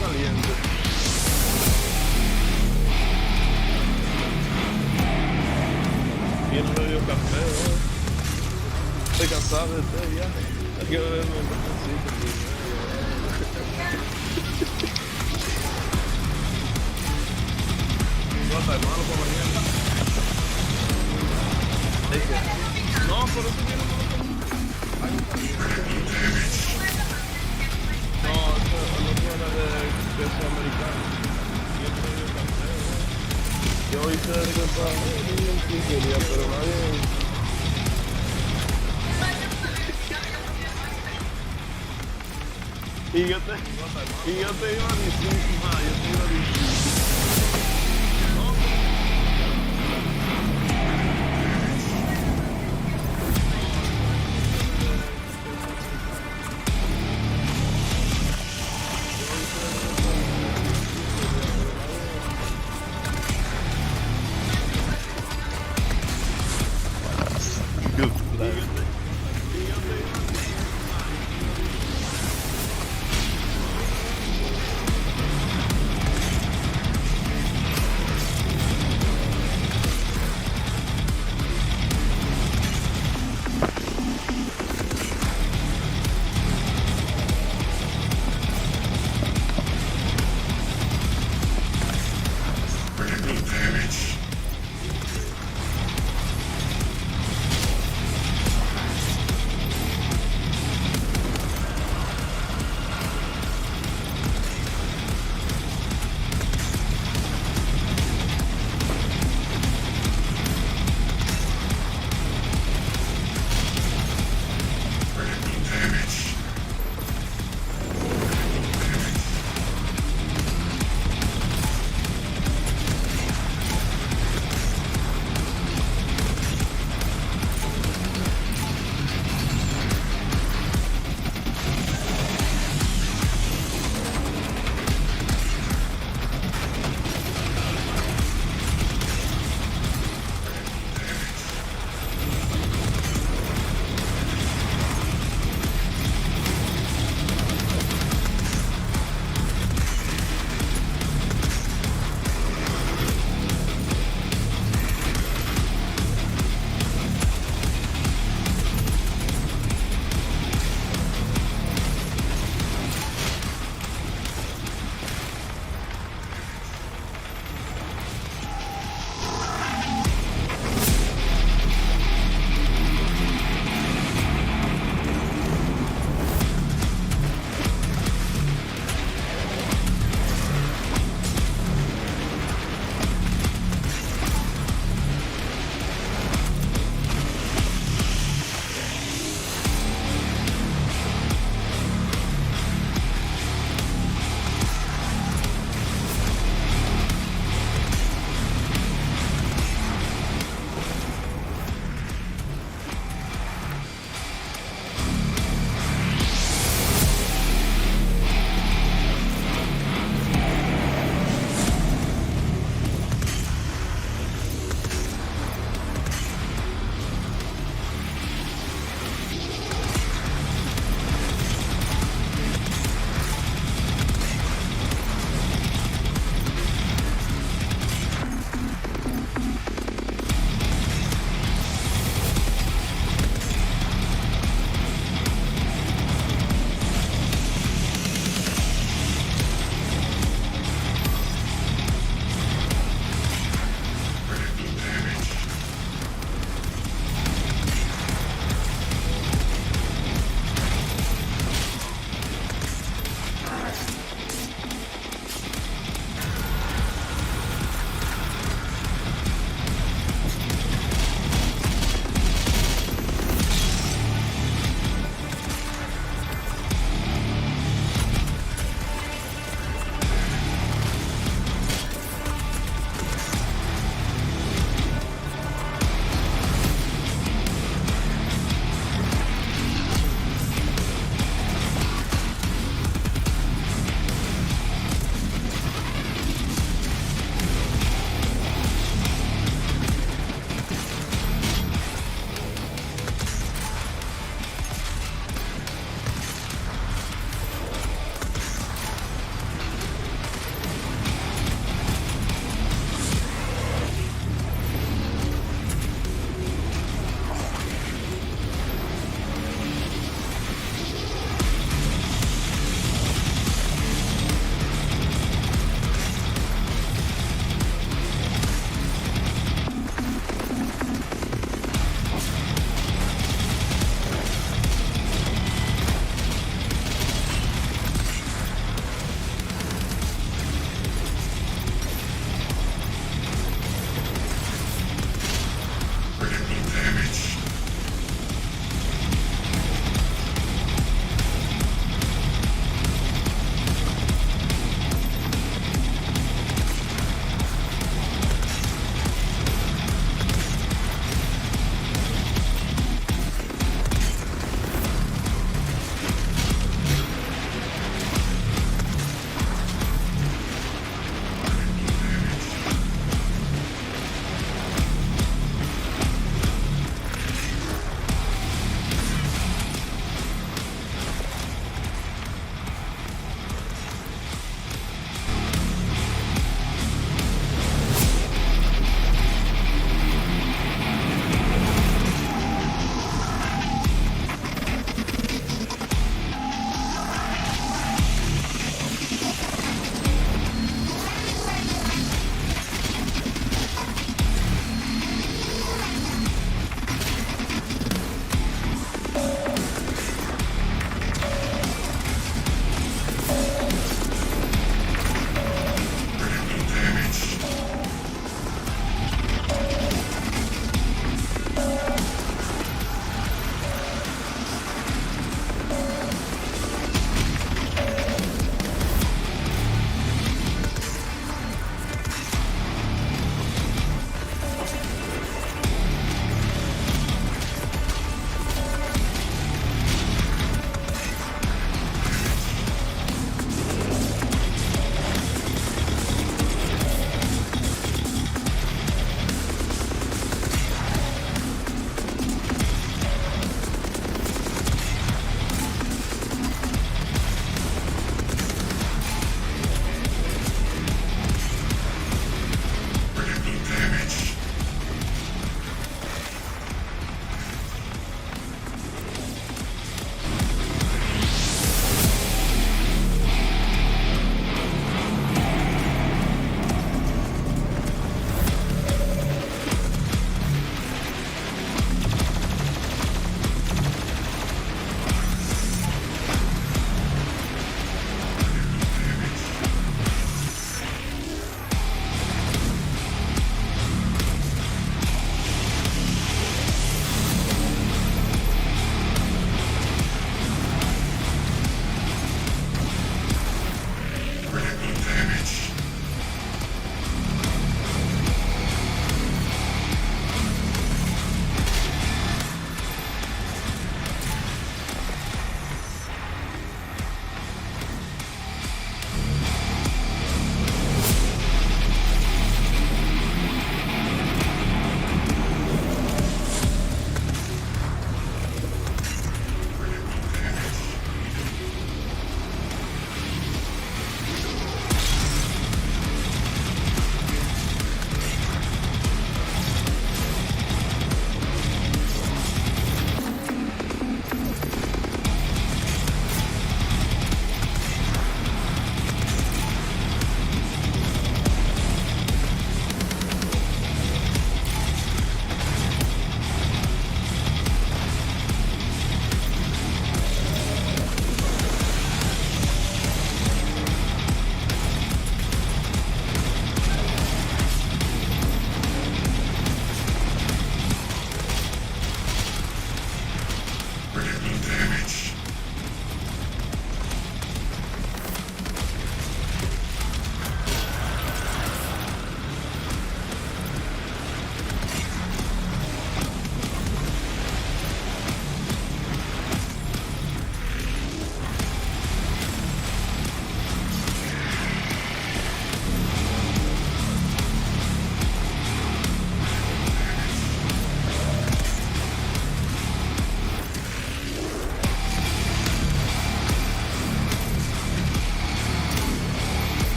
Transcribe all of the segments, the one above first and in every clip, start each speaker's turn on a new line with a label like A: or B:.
A: caliente. Y no me dio café, ¿no? Estoy cansado de este viaje. Hay que beberme un cafecito primero. No está malo por mañana. Es que... No, por eso viene malo por mañana. No, eso no era de queso americano. Y yo no dio café, ¿no? Yo hice el para y quería, pero nadie... Y yo te iba a decir, yo te iba a decir.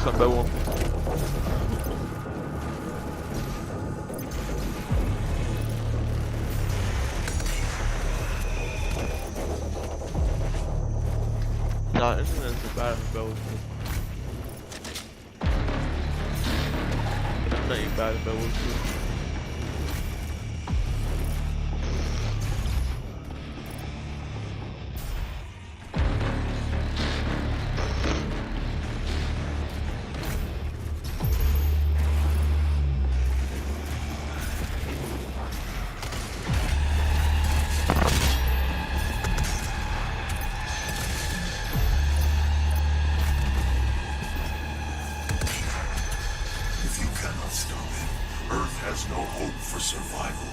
A: Sam było. No, isn't it as bad as Bellwood? It's not even bad as Bellwood.
B: If you cannot stop it, Earth has no hope for survival.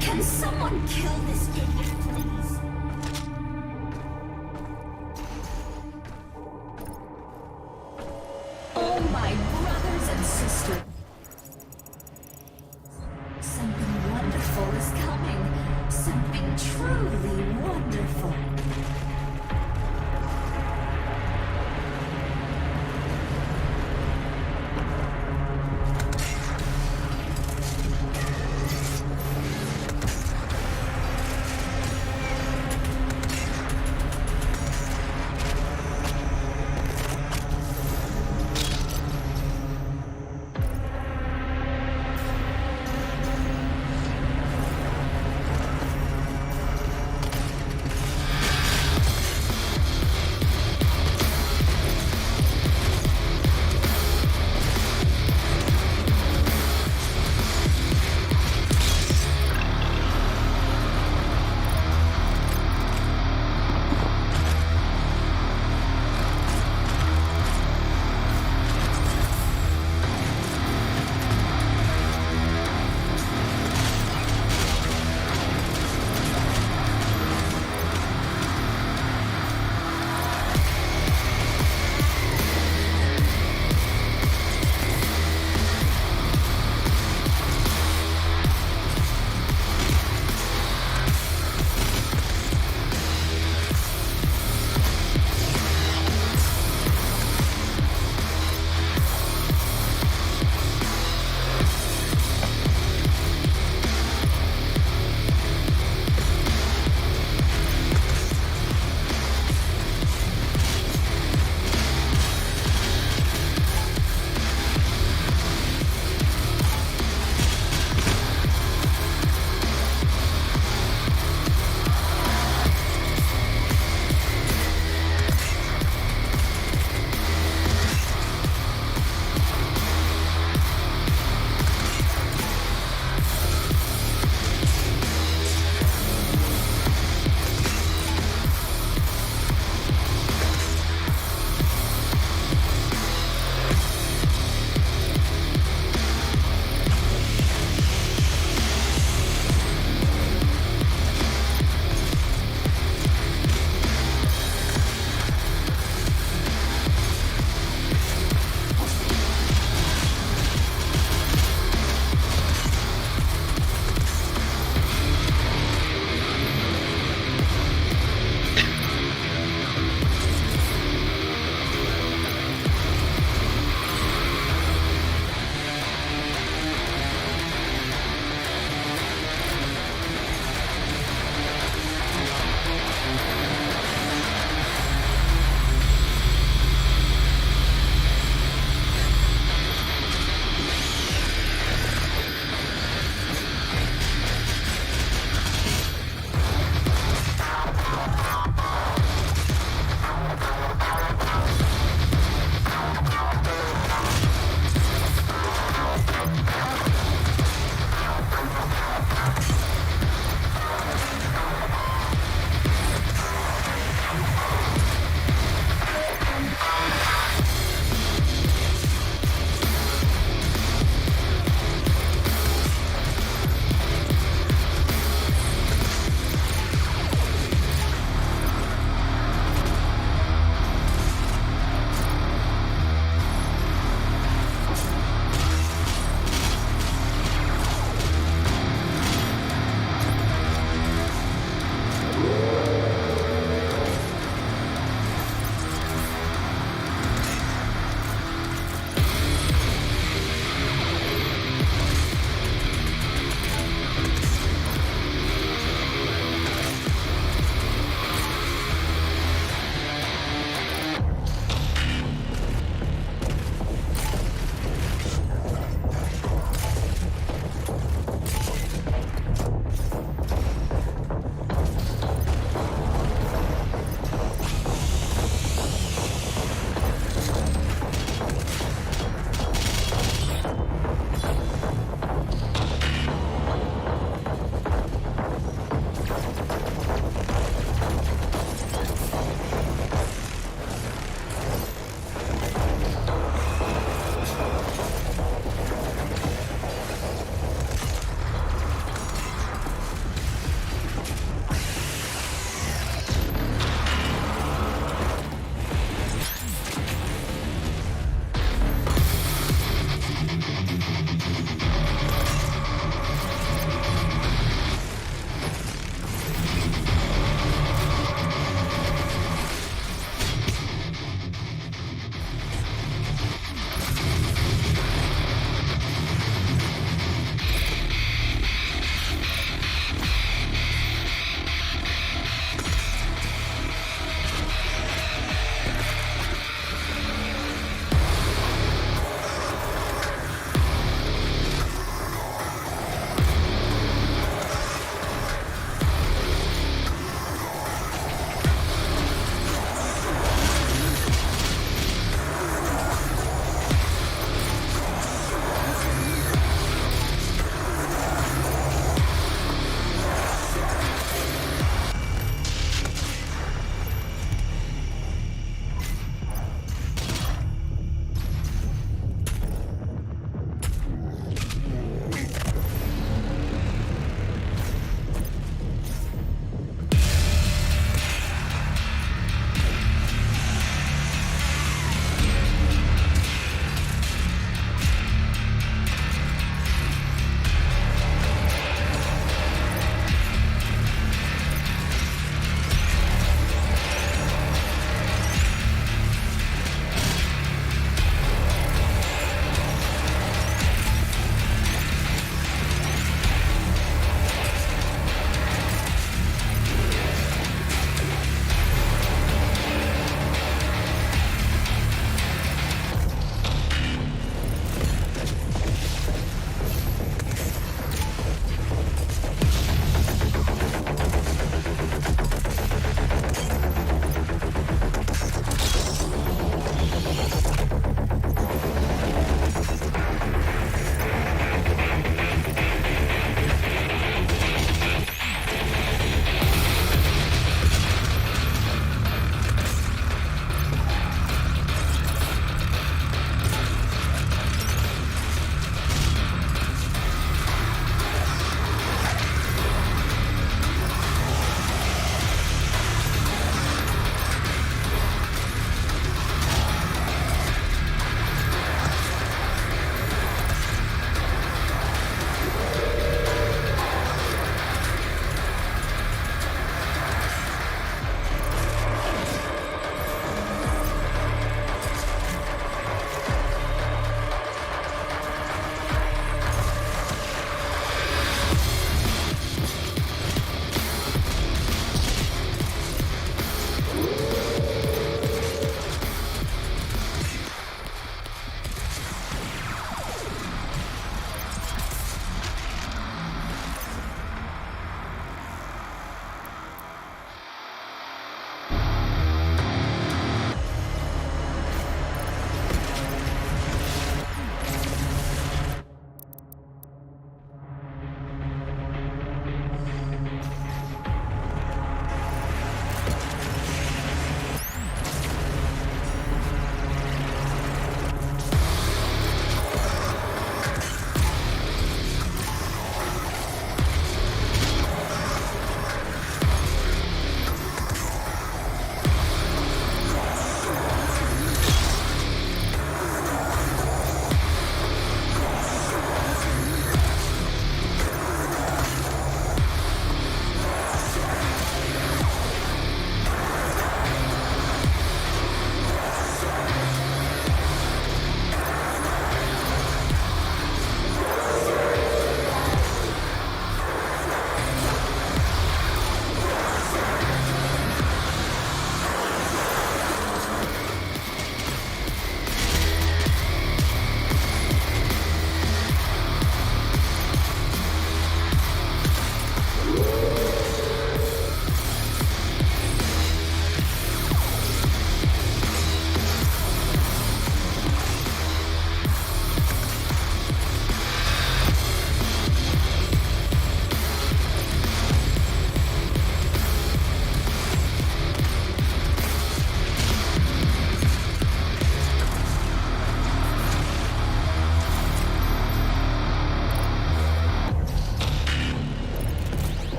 C: Can someone kill this idiot, please? Oh, my brothers and sisters. Something wonderful is coming. Something truly wonderful.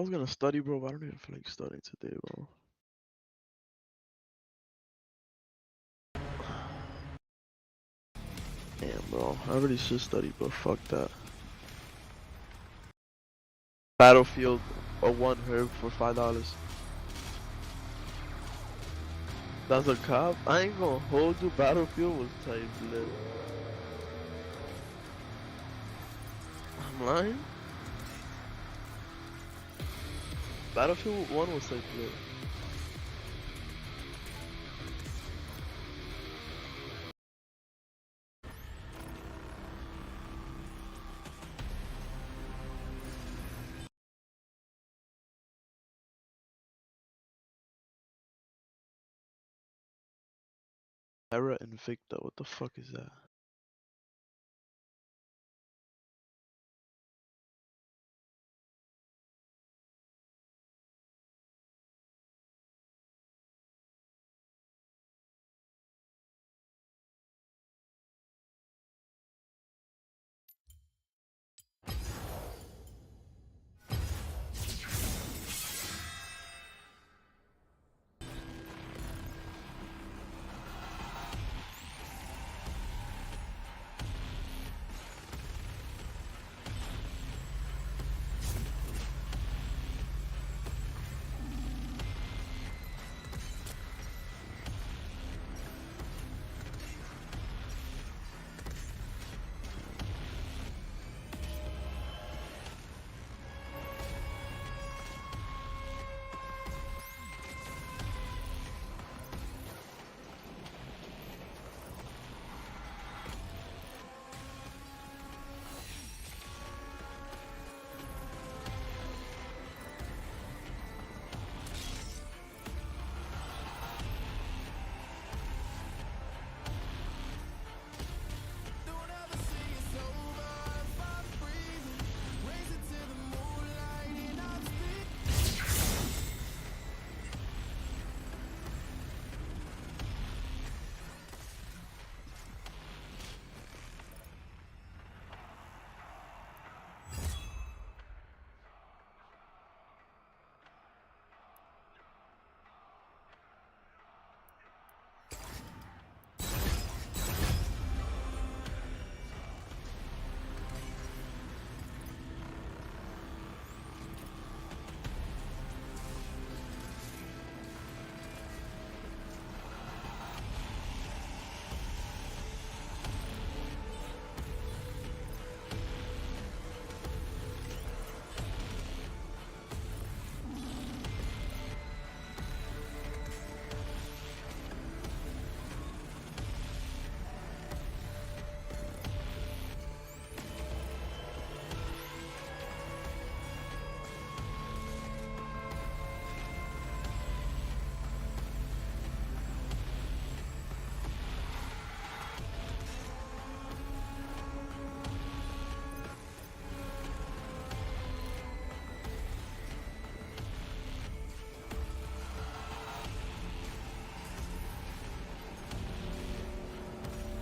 A: was gonna study, bro, but I don't even feel like studying today, bro. Damn, bro. I really should study, but fuck that. Battlefield, a one herb for $5. That's a cop? I ain't gonna hold you. Battlefield was tight, lit. I'm lying? Battlefield 1 was tight, lit. Terra Invicta, what the fuck is that?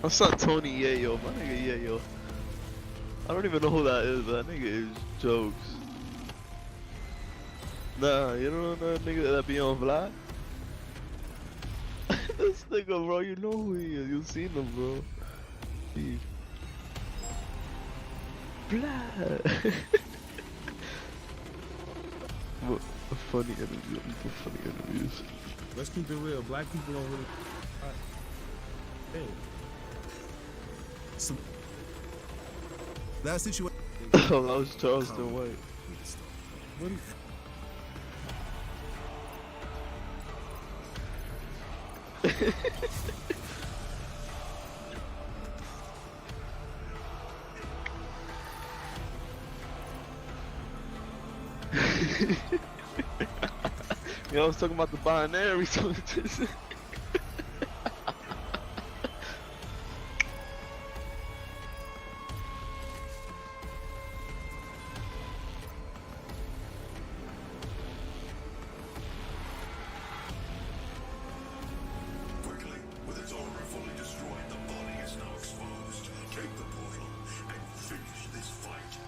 A: That's not Tony Yayo, my nigga Yayo. I don't even know who that is, but that nigga is jokes. Nah, you don't know that nigga that be on Vlad? This nigga, bro, you know who he is. You've seen him, bro. He... Vlad. What a funny interview. Funny interviews.
D: Let's keep it real. Black people don't really. Hey. So, that situation.
A: Oh, that was Charleston White.
D: What do you...
A: Yo, I was talking about the binary.
B: Quickly, with its aura fully destroyed, the body is now exposed. Take the portal and finish this fight.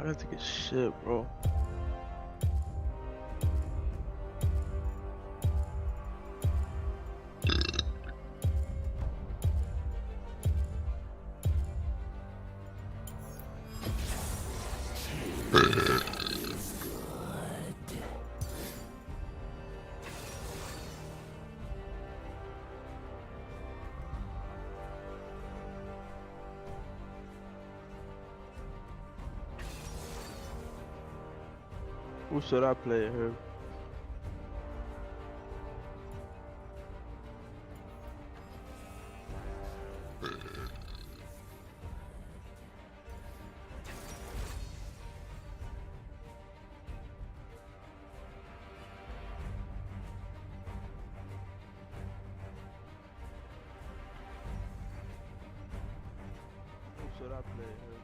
A: I gotta take a shit, bro. Who should I play here? Who should I play here?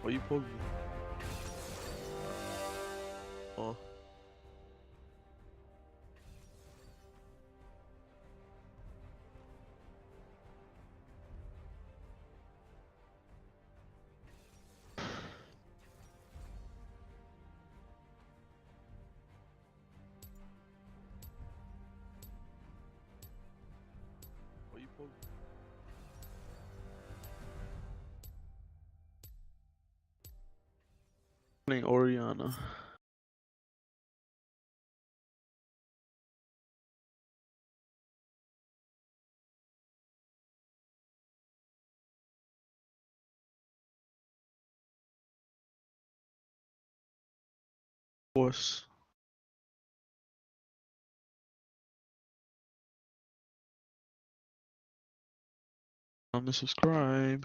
A: What you poking? Oh. What you poking? Playing Oriana. Of course. Unsubscribe.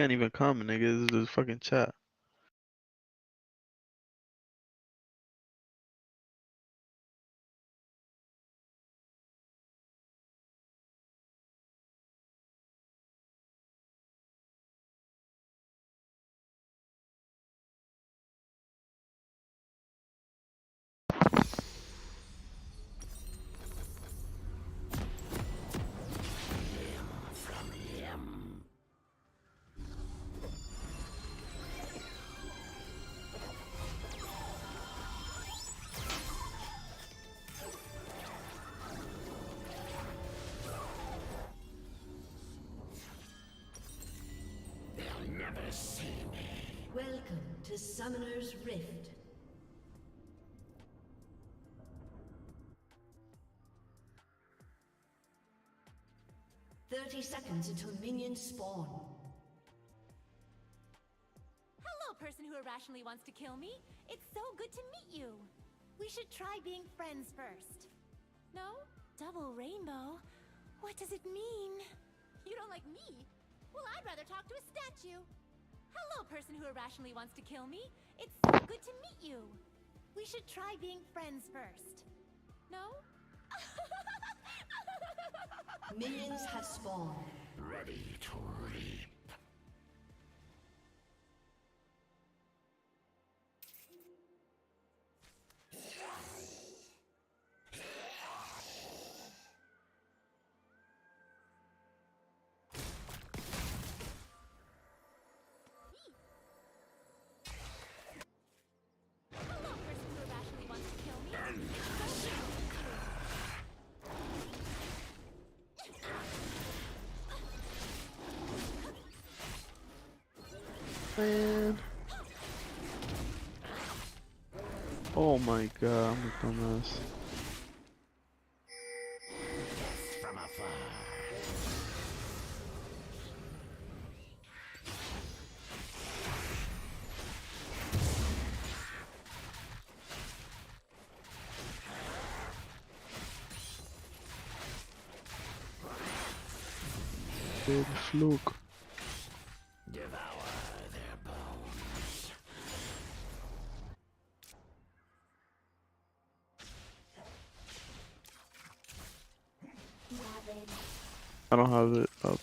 A: Can't even comment, nigga. This is fucking chat.
E: Welcome to Summoner's Rift. Seconds until minions spawn.
F: Hello, person who irrationally wants to kill me. It's so good to meet you. We should try being friends first. No? Double rainbow? What does it mean? You don't like me? Well, I'd rather talk to a statue. Hello, person who irrationally wants to kill me. It's so good to meet you. We should try being friends first. No?
E: Minions have spawned.
B: Ready to reap.
F: Hello, person who irrationally wants to kill me.
A: Man. Oh my god, I'm a dumbass.
B: From afar.
A: Den Flug. I don't have it up.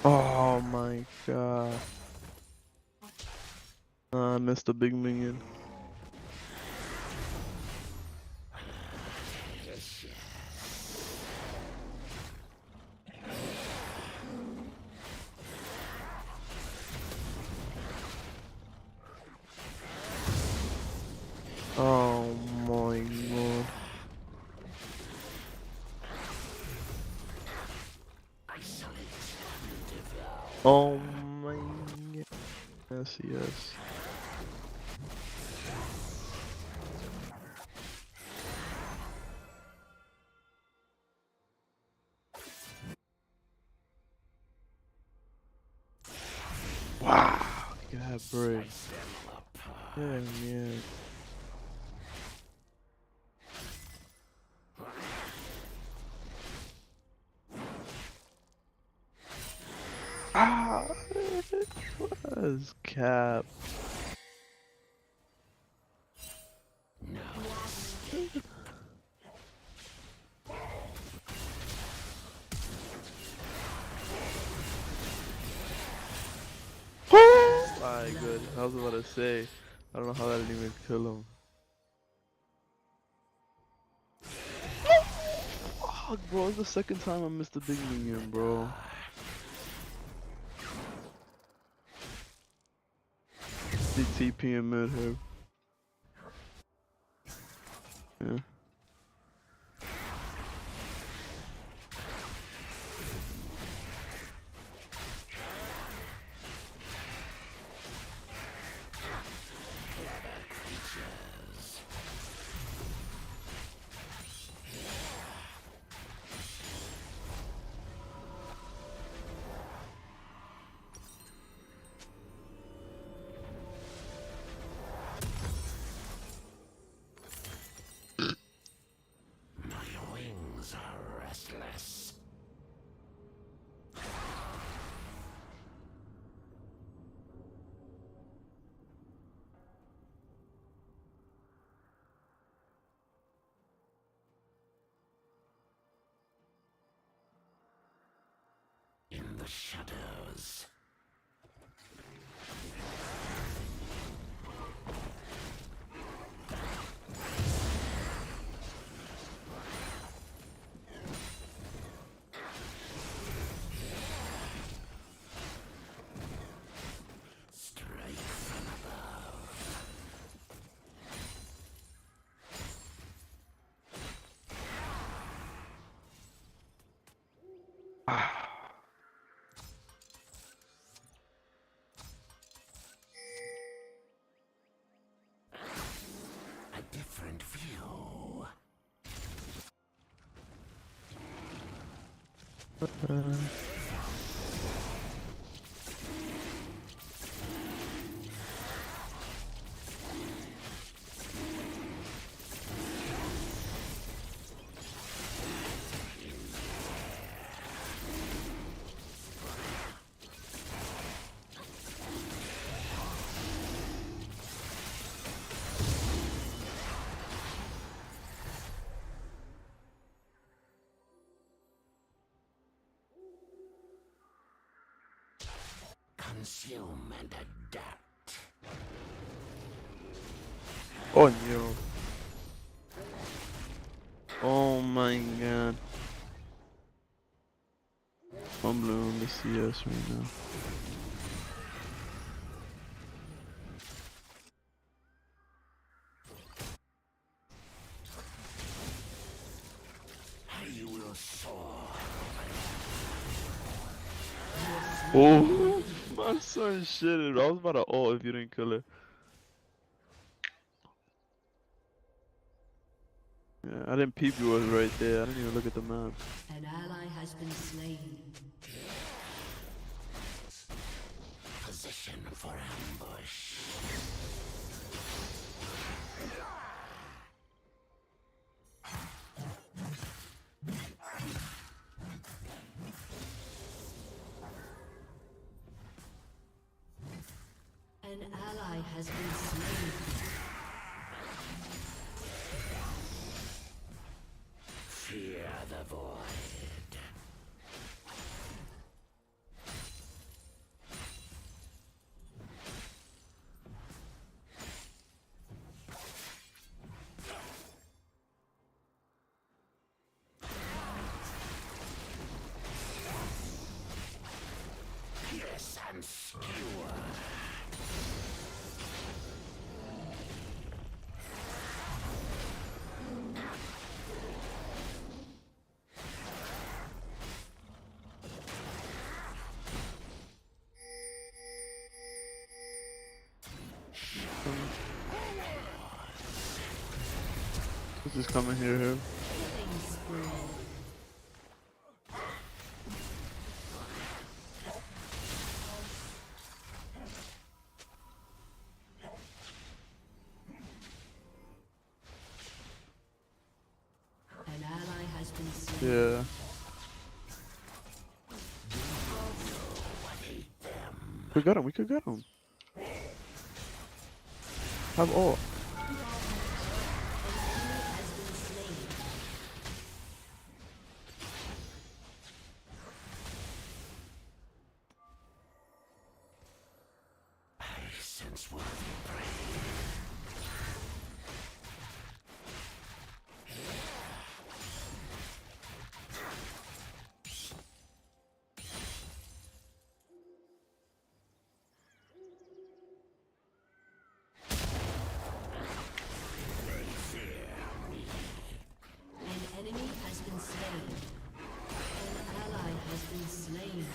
A: Oh my god. I missed a big minion. Oh my god. Oh my god. Yes, yes. Wow. God, break. Yeah, yeah. Ah, that's cap. Alright, good. I was about to say, I don't know how that didn't even kill him. Fuck, bro, it's the second time I missed a big minion, bro. The TP in mid here. Yeah.
B: Shadows. Strike from above. A different view. Consume and adapt.
A: Oh no. Oh my god. I'm blue on the CS right now. Oh, my son shitted. I was about to ult if you didn't kill her. Yeah, I didn't peep you was right there. I didn't even look at the map.
E: An ally has been slain.
B: Position for ambush.
E: An ally has been slain.
B: Fear the void. Pierce and skewer.
A: Who's just coming here?
E: Killing spree. An ally has been slain.
A: Yeah. We got him. We could get him. Have all.
E: Has been slain.
B: I sense worthy prey.
E: An enemy has been slain. An ally has been slain.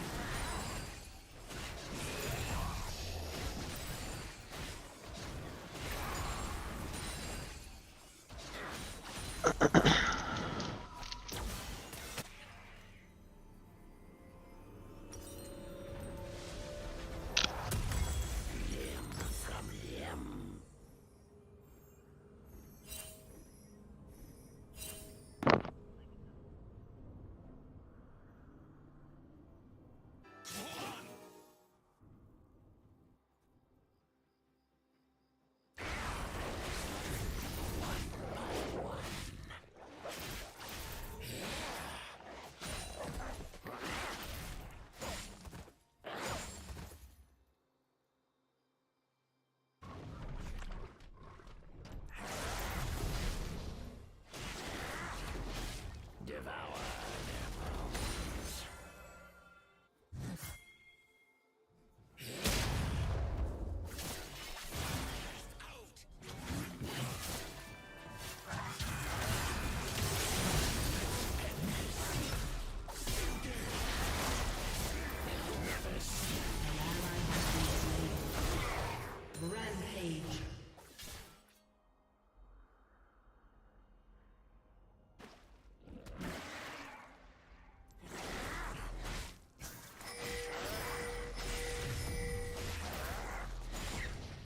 E: Rampage.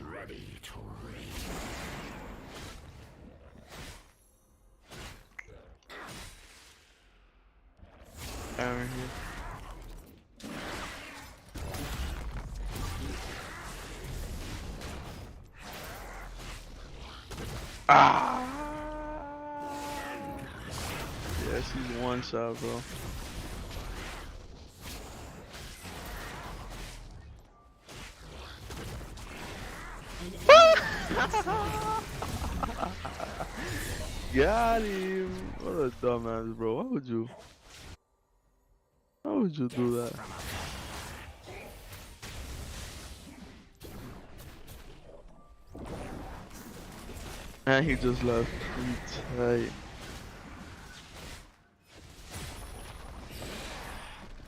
B: Ready to raid.
A: Aaron here. Ah! Yes, he's one shot, bro. Got him! What a dumbass, bro. Why would you? Why would you do that? And he just left. He's tight.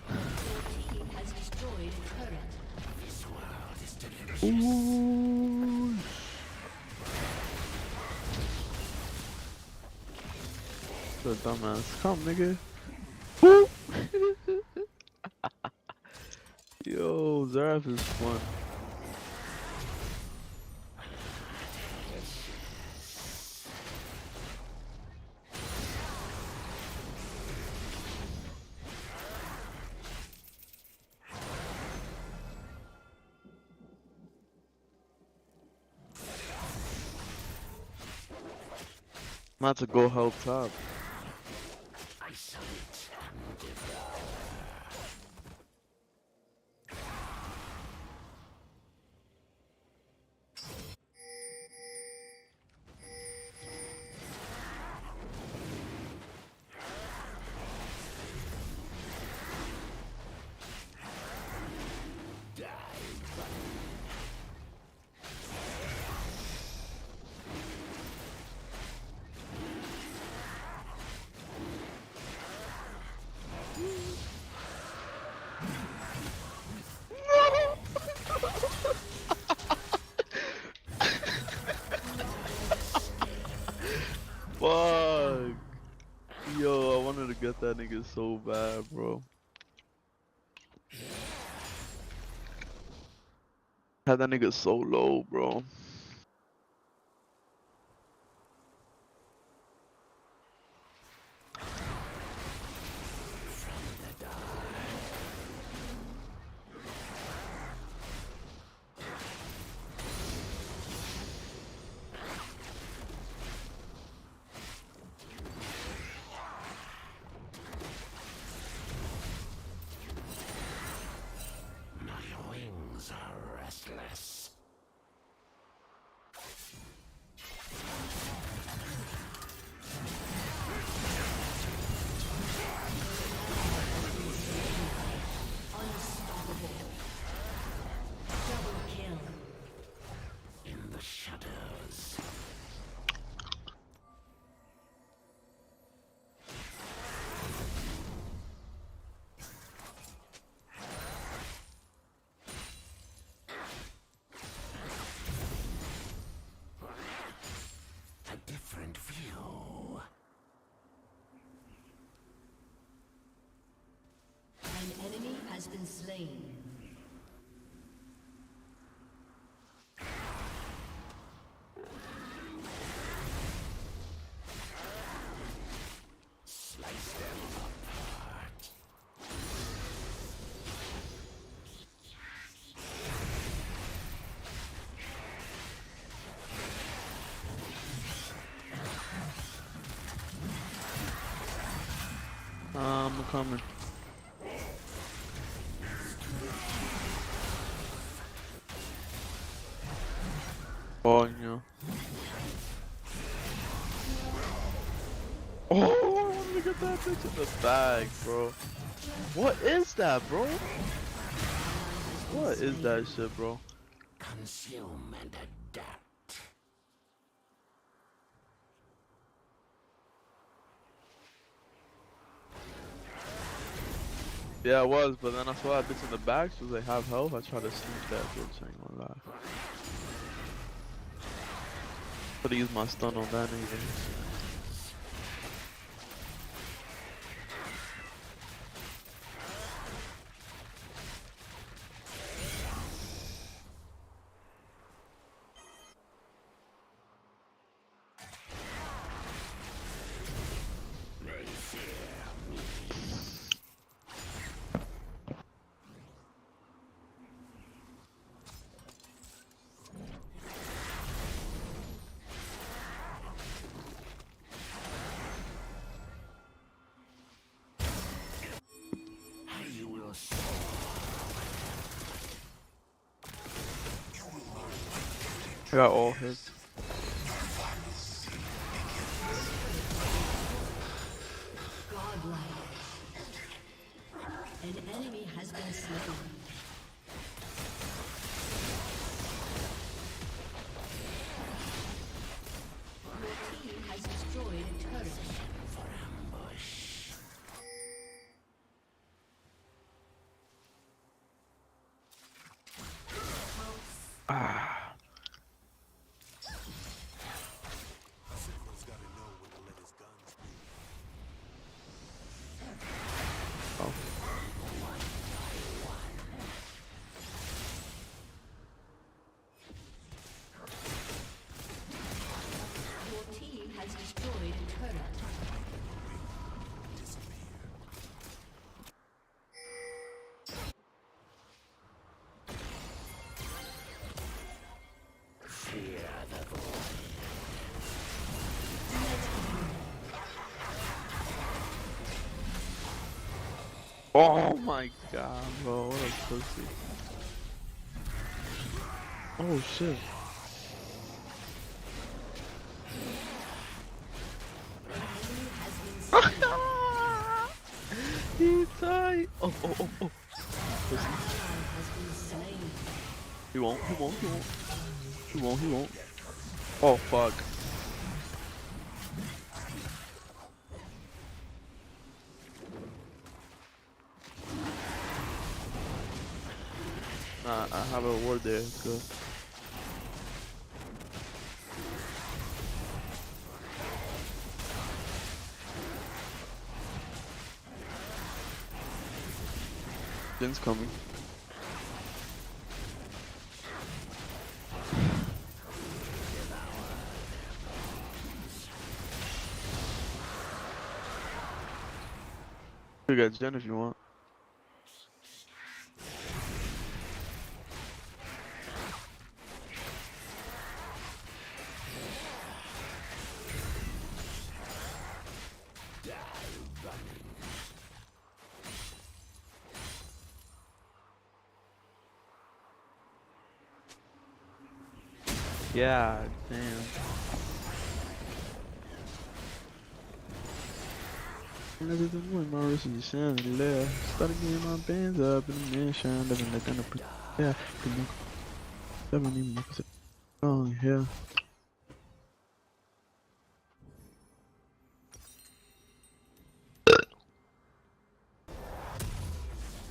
E: Your team has destroyed
A: The dumbass. Come, nigga. Woo! Yo, Zaraf is fun. I'm about to go help top. Fuck. Yo, I wanted to get that nigga so bad, bro. Had that nigga so low, bro.
E: An enemy has been slain.
A: I'm coming. Coño. Oh, look at that bitch in the bag, bro. What is that, bro? What is that shit, bro?
B: Consume and adapt.
A: Yeah, it was, but then I saw that bitch in the back. She was like half health. I tried to sneak that bitch. I ain't gonna lie. But use my stun on that nigga. I got all hits.
E: Godlike. An enemy has been slain. Your team has destroyed a turret.
A: Ah.
B: Sigma's gotta know when to let his guns be.
A: Oh.
E: Your team has destroyed a turret.
A: Oh my god, bro, what a pussy. Oh shit. He's tight. Oh, oh, oh, oh. Pussy.
E: Has been slain.
A: He won't, he won't, he won't. He won't, he won't. Oh fuck. Nah, I have a ward there, good. Jin's coming. You got Jen if you want. Yeah, damn. Everything with my wrist is shining left. Started getting my bands up in the mansion. Living like on the yeah. Never even look at oh yeah.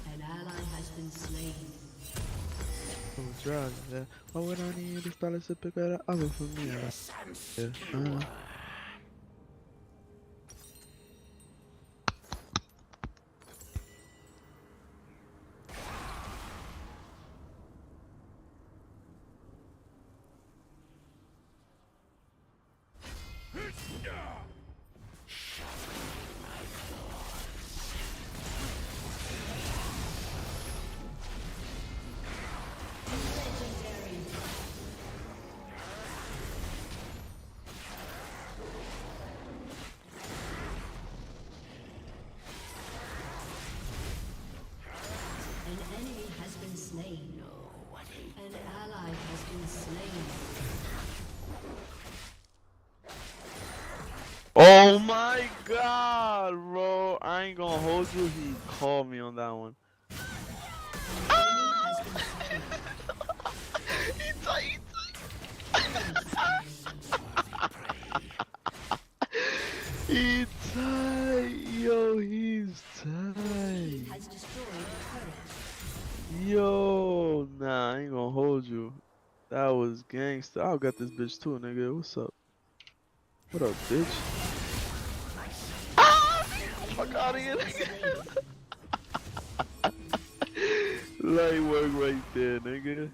E: An ally has been slain.
A: Oh, drugs, yeah. Why would I need these dollars to pick out an oven for me? Yeah.
E: An enemy has been slain. An ally has been slain.
A: Oh my god, bro. I ain't gonna hold you. He called me on that one. He's tight. Yo, he's tight.
E: Has destroyed a turret.
A: Yo, nah, I ain't gonna hold you. That was gangster. I'll get this bitch too, nigga. What's up? What up, bitch? Fuck out of here, nigga. Light work right there, nigga.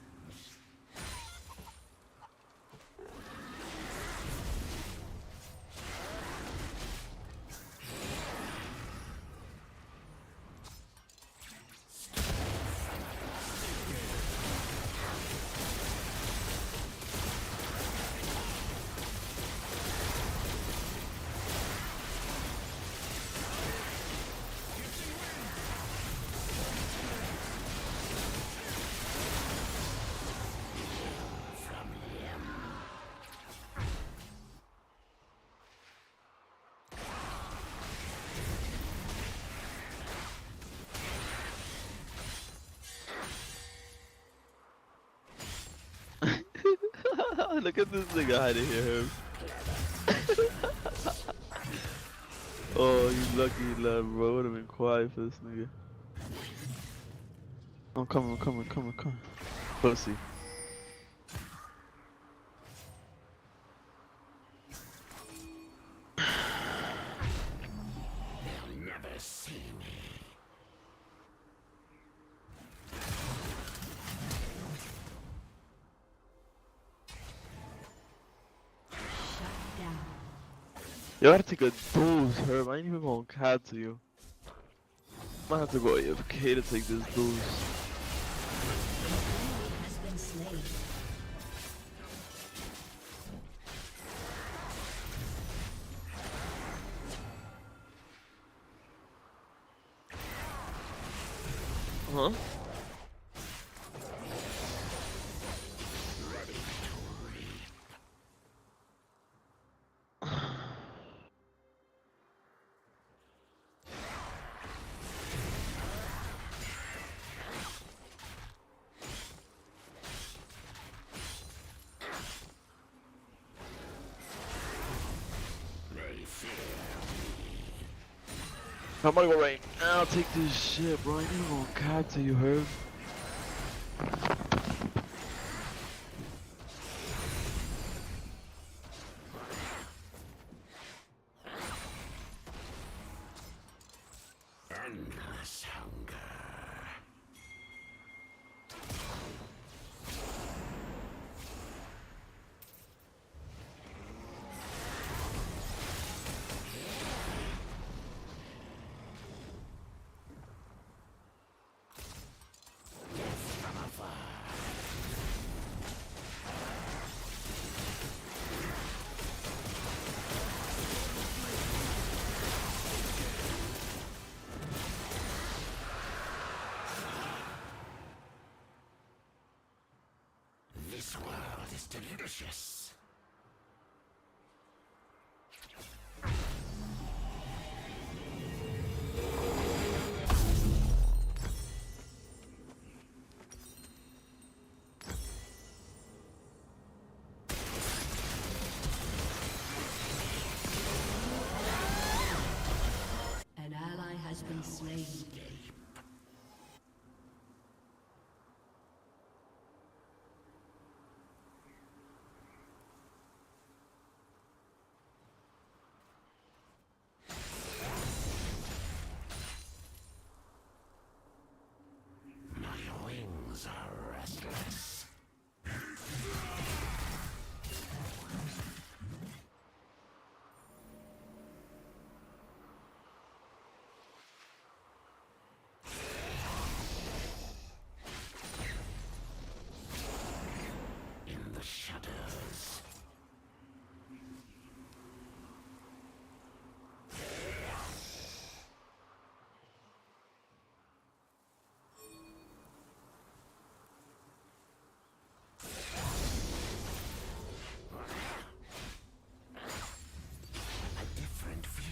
A: Look at this nigga hiding here. Oh, you lucky lad, bro. Would have been quiet for this nigga. I'm coming. Pussy. You gotta take a dose, Herb. I ain't even gonna cat to you. Might have to go AFK to take this dose.
E: Has been slain.
A: Huh? I'm gonna go right now, take this shit, bro. I ain't even gonna cat to you, Herb.
B: Endless hunger. This world is delicious.
E: An ally has been slain.
B: My wings are restless. In the shadows. A different view.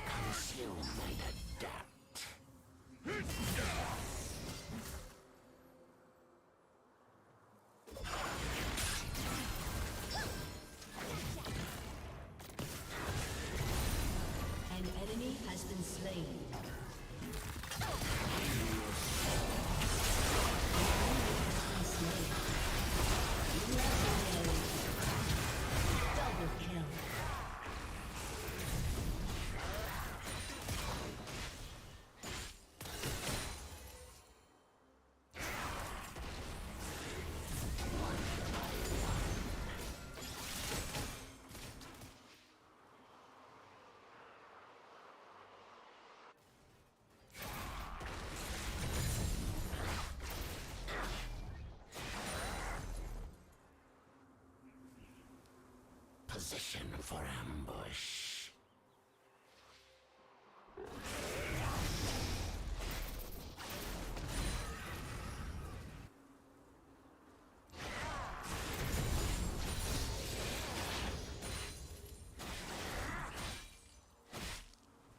B: Consume and adapt.
E: An enemy has been slain. Double kill.
B: Position for ambush.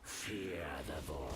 B: Fear the void.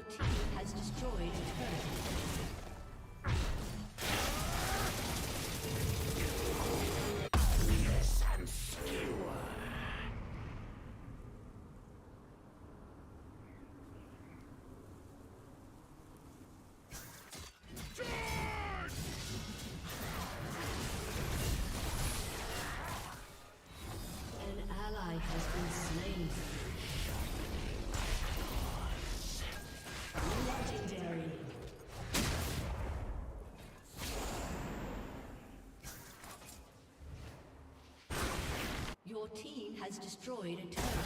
E: team has destroyed a turret. An ally has been slain. Legendary. Your team has destroyed a turret.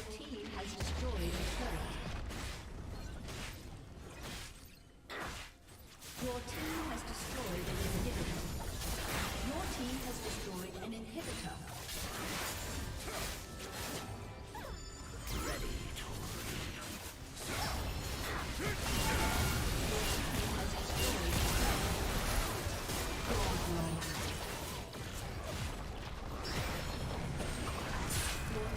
E: Your team has destroyed a turret. Your team has destroyed an inhibitor. Your team has destroyed an inhibitor. Your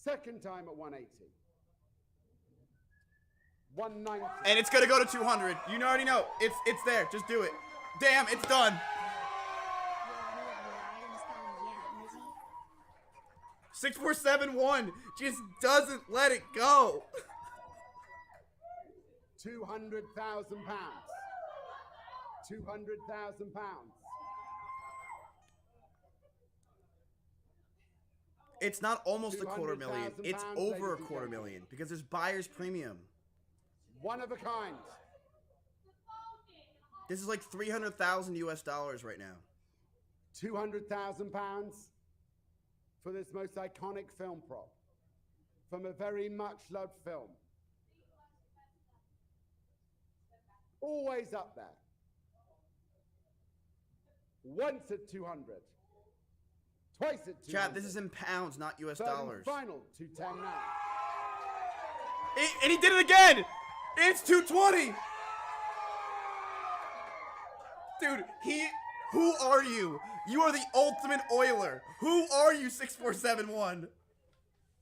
G: Second time at 180. 190.
H: And it's gonna go to 200. You already know. It's there. Just do it. Damn, it's done. 6471 just doesn't let it go.
G: 200,000 pounds. 200,000 pounds.
H: It's not almost a quarter million.
G: 200,000
H: It's
G: pounds,
H: over a
G: ladies and
H: quarter
G: gentlemen.
H: million because there's buyer's premium.
G: One of a kind.
H: This is like 300,000 US dollars right now.
G: 200,000 pounds for this most iconic film prop from a very much loved film. Always up there. Once at 200. Twice at 200.
H: Chat, this is in pounds, not US
G: Third
H: dollars.
G: and final, 210 now.
H: And he did it again! It's 220! Dude, who are you? You are the ultimate oiler. Who are you, 6471?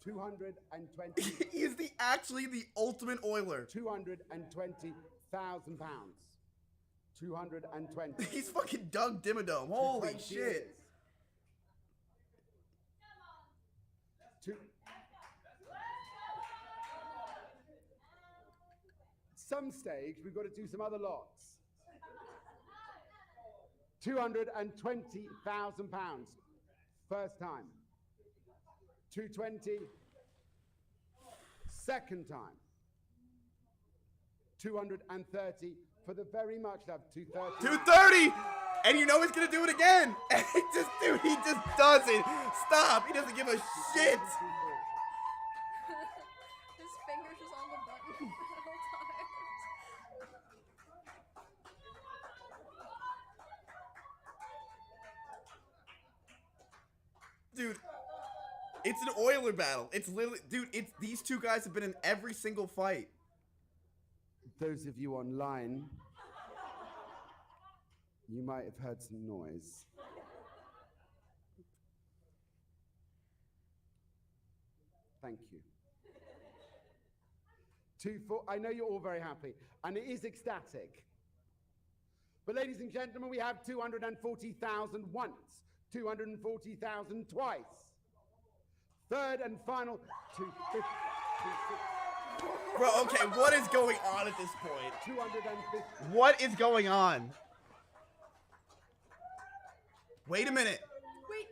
G: 220.
H: He is actually the ultimate oiler.
G: 220,000 pounds. 220.
H: He's fucking Doug Dimmadome. Holy
G: 220
H: shit.
G: years. Some stage, we've got to do some other lots. 220,000 pounds. First time. 220. Second time. 230 for the very much loved 230.
H: 230! And you know he's gonna do it again! And he just doesn't. Stop! He doesn't give a shit!
I: His finger's just on the button the whole time.
H: Dude, it's an oiler battle. It's literally, dude, these two guys have been in every single fight.
G: Those of you online, you might have heard some noise. Thank you. I know you're all very happy, and it is ecstatic. But ladies and gentlemen, we have 240,000 once, 240,000 twice. Third and final, 250.
H: Bro, okay, what is going on at this point?
G: 250.
H: What is going on? Wait a minute.
I: Wait,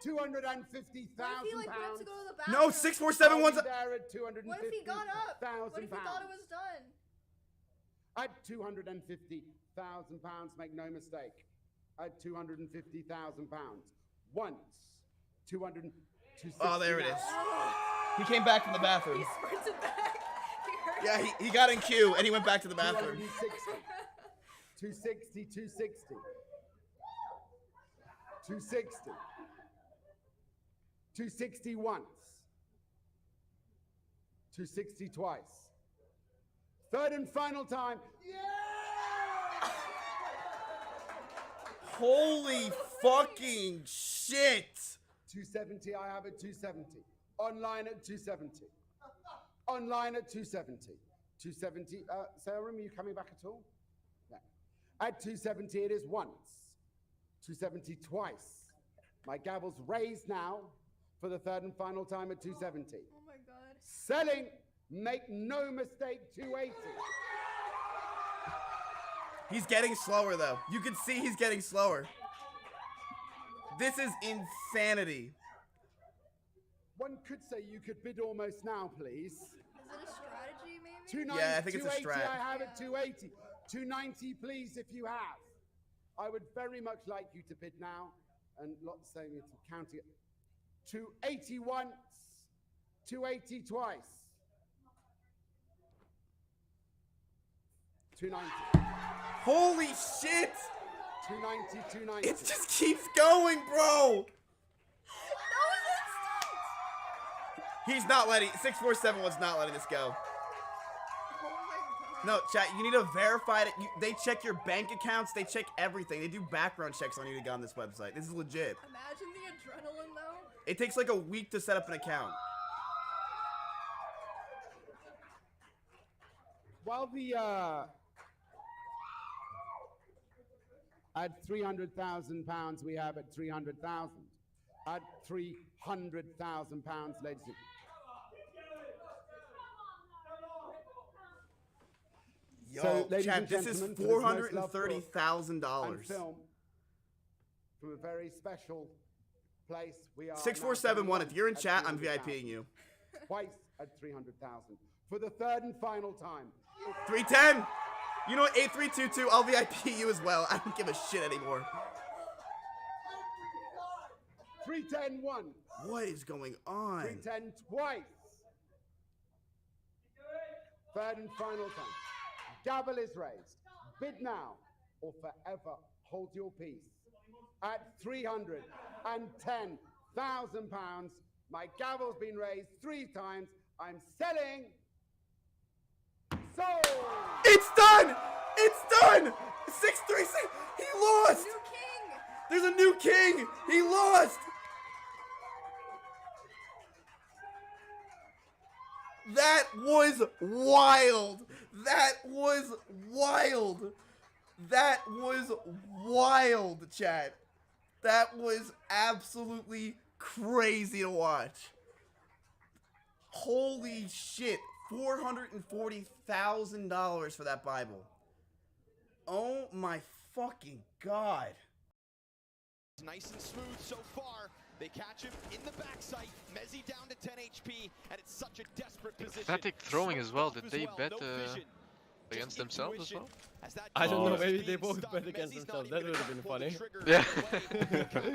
G: 250,000
I: what if he like went
G: pounds.
I: to go to the bathroom?
H: No, 6471's
G: There at 250,000
I: What if he got up? What if he thought
G: pounds.
I: it was done?
G: At 250,000 pounds, make no mistake. At 250,000 pounds. Once. 200.
H: Oh, there it is. He came back from the bathroom.
I: He sprinted back. He
H: Yeah, he got in queue and he went back to the bathroom.
G: 260. 260. 260. 260 once. 260 twice. Third and final time.
H: Holy fucking shit!
G: 270, I have it 270. Online at 270. Online at 270. 270, Sarah, are you coming back at all? No. At 270 it is once. 270 twice. My gavel's raised now for the third and final time at 270.
I: Oh my god.
G: Selling, make no mistake, 280.
H: He's getting slower though. You can see he's getting slower. This is insanity.
G: One could say you could bid almost now, please.
I: Is it a strategy, maybe?
G: 290,
H: Yeah, I think it's a
G: 280,
H: strat.
G: I have it 280. 290, please, if you have. I would very much like you to bid now. And lots saying it's counting it. 280 once, 280 twice. 290.
H: Holy shit!
G: 290, 290.
H: It just keeps going, bro! He's not letting, 647 was not letting this go.
I: Oh my god.
H: No, chat, you need to verify it. They check your bank accounts, they check everything. They do background checks on you to get on this website. This is legit.
I: Imagine the adrenaline though.
H: It takes like a week to set up an account.
G: while the at £300,000 we have at 300,000. At £300,000, ladies and
H: Yo,
G: So, ladies
H: Chad,
G: and
H: this is
G: gentlemen, for this most loved book and
H: $430,000.
G: film from a very special place. We are
H: 6471. If you're in
G: at
H: chat, I'm
G: 300,000.
H: VIPing you.
G: Twice at 300,000 for the third and final time.
H: 310. You know what? 8322. I'll VIP you as well. I don't give a shit anymore.
G: 310-1.
H: What is going on?
G: 310 twice. Third and final time. Gavel is raised. Bid now or forever hold your peace. At £310,000, my gavel's been raised 3 times. I'm selling. Sold.
H: It's done! It's done! 636. He lost!
I: New king!
H: There's a new king! He lost! That was wild! That was wild! That was wild, chat. That was absolutely crazy to watch. Holy shit. $440,000 for that Bible. Oh my fucking god.
J: Nice and smooth so far. They catch him in the backside. Mezzi down to 10 HP, and it's such a desperate position.
A: Pathetic throwing as well. Did they bet
J: No vision,
A: against
J: just
A: themselves as well?
J: intuition. As that
D: I don't know,
J: ball is
D: maybe they
J: being
D: both
J: stopped,
D: bet against
J: Mezzi's
D: themselves.
J: not
D: That
J: even
D: would have been
J: gonna pull the
D: funny.
J: trigger
A: Yeah.
J: right away. He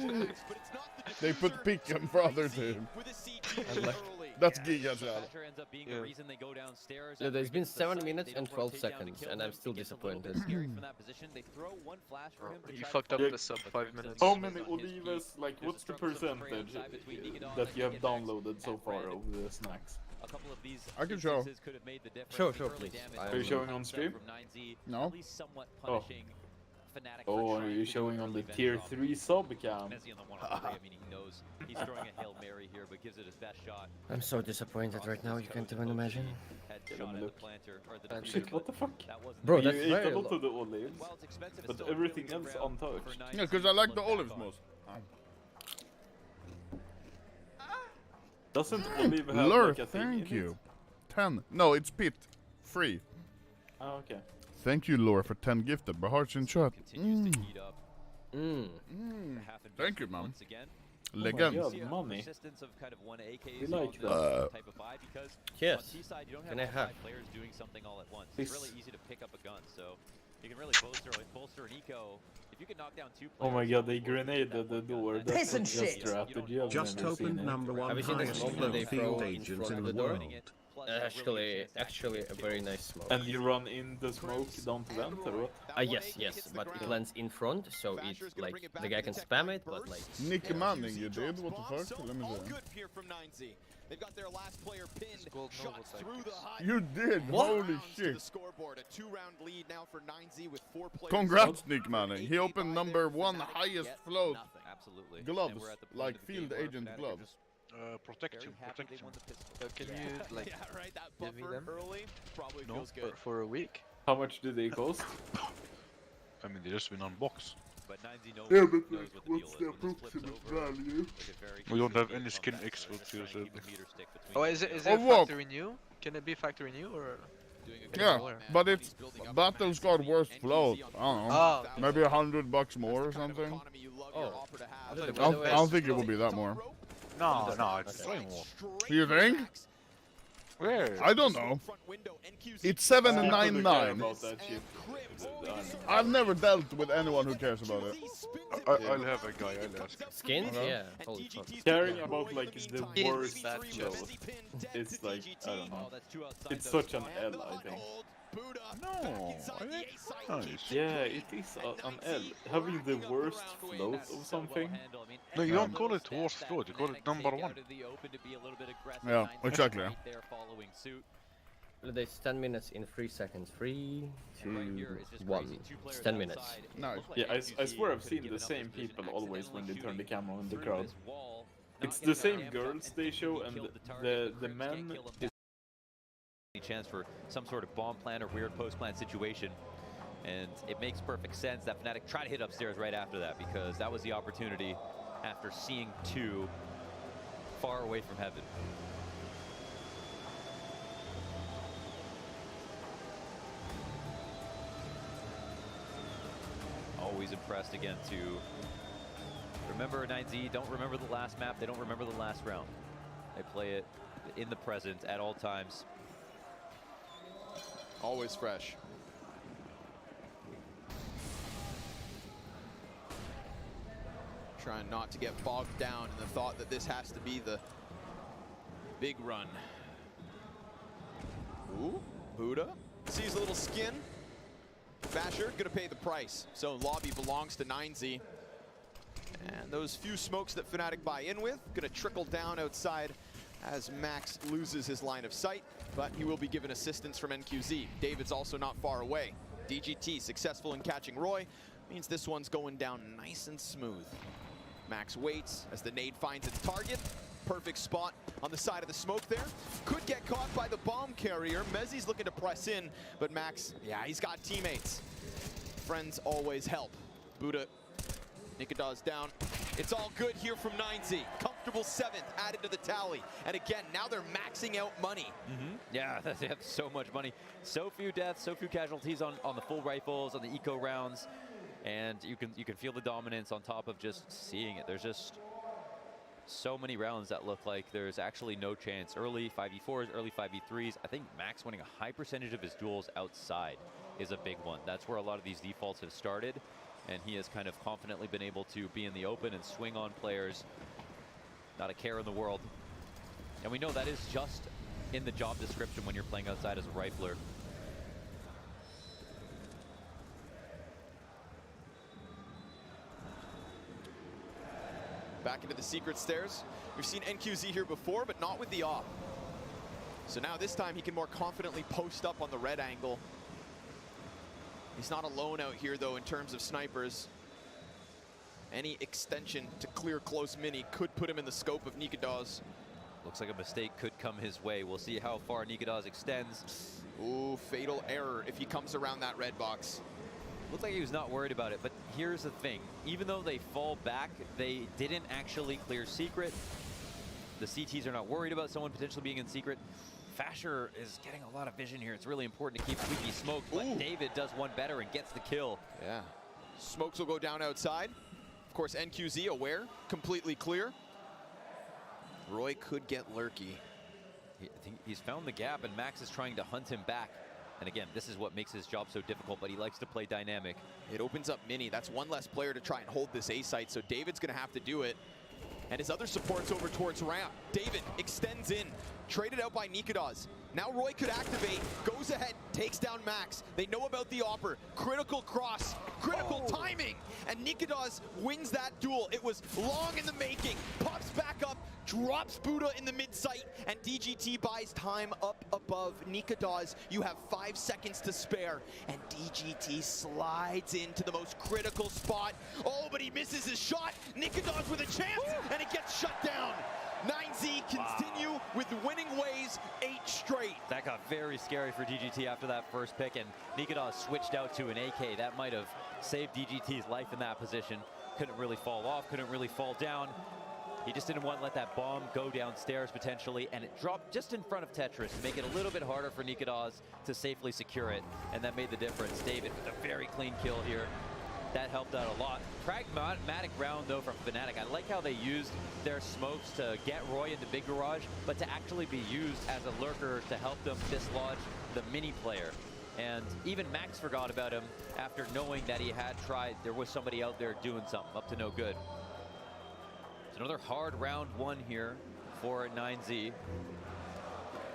J: contracts, but it's not the
K: They put
J: diffuser.
K: Pick'em for other team.
J: With a CG
D: like-
J: early.
K: That's Giga as well.
L: ends up being
A: Yeah.
L: the reason they go downstairs.
D: Yeah, there's
L: after he
D: been
L: gets the
D: 7
L: side,
D: minutes
L: they
D: and
L: don't
D: 12
L: rotate down to
D: seconds,
L: kill
D: and
L: him.
D: I'm still
L: It gets a little bit
D: disappointed.
L: scary from that position. They throw one flash for him to
A: You
L: try to
A: fucked up
L: find
A: the sub 5 minutes.
K: How
L: Based
K: many
L: on his
K: Olivas,
L: peak,
K: like,
L: there's
K: what's
L: a
K: the
L: struggle to
K: percentage
L: frame side between Nigadon
K: that
L: and
K: you have
L: Nigadon.
K: downloaded so
L: At
K: far
L: Brandon.
K: of the snacks?
L: A couple of these
K: I can show.
L: instances could have made the difference.
D: Show,
L: The
D: show,
L: early
D: please.
L: damage
D: Are
K: you
L: was
K: showing
L: from
K: on stream?
L: 9Z,
K: No.
L: At least somewhat punishing Fnatic for
K: Oh, are
L: trying
K: you
L: to do
K: showing
L: an
K: on the
L: early
K: tier
L: vent
K: 3 sub cam?
L: Mezzi on the 1-on-3, I mean, he knows he's throwing a Hail Mary here, but gives it his best shot.
D: I'm so disappointed right now, you can't even imagine.
L: Head
K: Give
L: shot
K: him a
L: at the
K: look.
L: planter, or the
A: Planter.
K: Shit,
L: diffuser,
K: what the fuck?
L: that wasn't
D: Bro,
L: the
K: You
D: that's
K: ate
D: very
K: a lot
D: low.
K: of the olives,
L: While it's expensive, it's
K: but
L: still
K: everything
L: really
K: else
L: good round
K: untouched.
L: for 9Z
K: Yeah,
L: to
K: 'cause I like
L: look
K: the
L: back
K: olives
L: on.
K: most. Doesn't olive have
M: Lure,
K: like a thing
M: thank
K: in
M: you.
K: it?
M: 10. No, it's pit. Free.
K: Oh, okay.
M: Thank you, Lure, for 10 gifted. By hearts in chat.
L: Continues to heat up.
D: Mm.
L: Half
M: Thank you,
L: investment
M: man.
L: once again.
M: Legend.
K: God.
L: See a
K: money.
L: persistence of kind of 1 AKs
K: We like
L: on
K: that.
L: this type of buy because
D: Yes.
L: on T-side you don't
D: Can
L: have
D: I
L: all
D: have?
L: 5 players doing something all at once.
K: This-
L: It's really easy to pick up a gun, so you can really bolster an eco. If you can knock down 2 players,
K: Oh my god, they
L: you can
K: grenaded
L: that
K: the
L: one
K: door.
L: gun.
K: That's
L: Piss
K: a
L: and
K: just
L: shit.
K: strategy. I've
N: Just
K: never
N: opened
K: seen it.
N: number one
D: Have you seen the
N: highest
D: smoke that they
N: field
D: throw
N: agent
D: front
N: in
D: of
N: the
D: the door?
N: world.
D: Actually, a very nice smoke.
K: And you run in the smoke, don't vent or what?
D: Yes, but it lands in front, so it's like the guy can spam it, but like.
M: Nick Manning, you did? What the fuck? Let me
J: All
M: see.
J: good here from 9Z. They've got their last player pinned.
A: gold
J: Shot
A: noble
J: through the high.
M: You did!
D: What?
M: Holy
J: Rounds to
M: shit.
J: the scoreboard. A 2-round lead now for 9Z with 4 players.
M: Congrats, Nick Manning. He opened number 1 highest float
L: Nothing. Absolutely.
M: gloves,
L: And we're at the point
M: like
L: of the game
M: field
L: where
M: agent
L: Fnatic are
M: gloves.
L: just
A: Protect
L: very
A: him,
L: happy
A: protect
L: they
A: him.
L: won the pistol.
A: Can you, like,
J: Yeah, right. That
A: give me
J: buffer
A: them?
J: early probably
A: No,
J: feels good.
A: for a week?
K: How much do they cost?
N: I mean, they just been unboxed.
L: But 9Z knows,
M: Yeah, but
L: knows
M: like,
L: what the deal
M: what's
L: is.
M: the
L: When this flips
M: approximate
L: over,
M: value?
L: like a very
N: We don't have
L: conservative
N: any skin
L: comeback,
N: X
L: they're
N: with
L: gonna try and
N: you,
L: keep the meter stick between
A: Oh, is it
L: the
A: is
L: two.
A: it
M: Oh, what?
A: factory new? Can it be factory new or?
J: Doing a good
M: Yeah,
J: job, man.
M: but it's
J: He's building up
M: Battle's
J: a
M: got
J: massive
M: worst
J: lead.
M: float.
J: NGZ
M: I
J: on
M: don't know.
A: Oh,
M: Maybe $100 more or
J: That's the kind of
M: something.
J: economy you love
D: Oh.
J: your offer to have.
D: By the
M: I
D: way,
M: don't think it will be that more.
N: No, no, it's way more.
M: You think?
N: Where?
M: I don't know. It's
K: I don't care
M: 799.
K: about that shit.
M: I've never dealt with anyone who cares about it.
N: I'll have a guy, I'll ask.
D: Skins?
M: Okay.
D: Yeah, holy fuck.
K: Caring about like the
A: It's
K: worst
A: that
K: float, it's like, I don't
L: Oh,
K: know.
L: that's 2 outside
K: It's
L: though.
K: such an L, I think.
N: No, I think it's nice.
K: Yeah, it is an L. Having the worst float of something.
N: No, you don't call it worst float, you call it number one.
M: Yeah, exactly.
D: There's 10 minutes in 3 seconds. 3, 2, 1. It's 10 minutes.
M: Nice.
K: Yeah, I swear I've seen the same people always when they turn the camera on the crowd. It's the same girls they show, and the men is
L: chance for some sort of bomb plan or weird post-plan situation. And it makes perfect sense that Fnatic try to hit upstairs right after that, because that was the opportunity after seeing 2 far away from heaven. Always impressed again to remember 9Z, don't remember the last map, they don't remember the last round. They play it in the present at all times.
J: Always fresh. Trying not to get bogged down in the thought that this has to be the big run. Ooh, Buddha sees a little skin. Basher gonna pay the price. So lobby belongs to 9Z. And those few smokes that Fnatic buy in with, gonna trickle down outside as Max loses his line of sight, but he will be given assistance from NQZ. David's also not far away. DGT successful in catching Roy, means this one's going down nice and smooth. Max waits as the nade finds its target. Perfect spot on the side of the smoke there. Could get caught by the bomb carrier. Mezzi's looking to press in, but Max, yeah, he's got teammates. Friends always help. Buddha, Nikadaz down. It's all good here from 9Z. Comfortable 7th added to the tally. And again, now they're maxing out money.
L: Yeah, they have so much money. So few deaths, so few casualties on the full rifles, on the eco rounds. And you can feel the dominance on top of just seeing it. There's just so many rounds that look like there's actually no chance. Early 5v4s, early 5v3s. I think Max winning a high percentage of his duels outside is a big one. That's where a lot of these defaults have started. And he has kind of confidently been able to be in the open and swing on players. Not a care in the world. And we know that is just in the job description when you're playing outside as a rifler.
J: Back into the secret stairs. We've seen NQZ here before, but not with the op. So now this time he can more confidently post up on the red angle. He's not alone out here though in terms of snipers. Any extension to clear close mini could put him in the scope of Nikadaz.
L: Looks like a mistake could come his way. We'll see how far Nikadaz extends.
J: Ooh, fatal error if he comes around that red box.
L: Looked like he was not worried about it, but here's the thing. Even though they fall back, they didn't actually clear secret. The CTs are not worried about someone potentially being in secret. Fasher is getting a lot of vision here. It's really important to keep Squeaky smoked, but David does one better and gets the kill.
J: Yeah. Smokes will go down outside. Of course, NQZ aware, completely clear. Roy could get lurky.
L: I think he's found the gap, and Max is trying to hunt him back. And again, this is what makes his job so difficult, but he likes to play dynamic.
J: It opens up mini. That's one less player to try and hold this A site, so David's gonna have to do it. And his other support's over towards ramp. David extends in, traded out by Nikadaz. Now Roy could activate, goes ahead, takes down Max. They know about the Opper. Critical cross, critical timing. And Nikadaz wins that duel. It was long in the making. Pops back up, drops Buddha in the mid-sight, and DGT buys time up above Nikadaz. You have 5 seconds to spare, and DGT slides into the most critical spot. Oh, but he misses his shot. Nikadaz with a chance, and it gets shut down. 9Z continue with winning ways, 8 straight.
L: That got very scary for DGT after that first pick, and Nikadaz switched out to an AK. That might have saved DGT's life in that position. Couldn't really fall off, couldn't really fall down. He just didn't want to let that bomb go downstairs potentially, and it dropped just in front of Tetris to make it a little bit harder for Nikadaz to safely secure it, and that made the difference. David with a very clean kill here. That helped out a lot. Pragmatic round though from Fnatic. I like how they used their smokes to get Roy into Big Garage, but to actually be used as a lurker to help them dislodge the mini player. And even Max forgot about him after knowing that he had tried. There was somebody out there doing something, up to no good. It's another hard round one here for 9Z.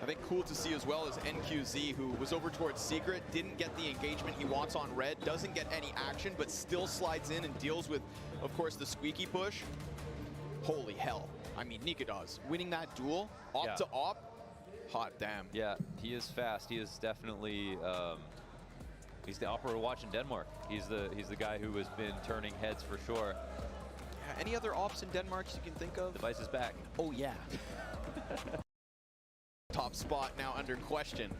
J: I think cool to see as well as NQZ, who was over towards Secret, didn't get the engagement he wants on red, doesn't get any action, but still slides in and deals with, of course, the squeaky push. Holy hell. I mean, Nikadaz winning that duel, op to op, hot damn.
L: Yeah, he is fast. He is definitely, he's the opera to watch in Denmark. He's the guy who has been turning heads for sure.
J: Yeah, any other ops in Denmark you can think of?
L: Device is back.
J: Oh, yeah. top spot now under question.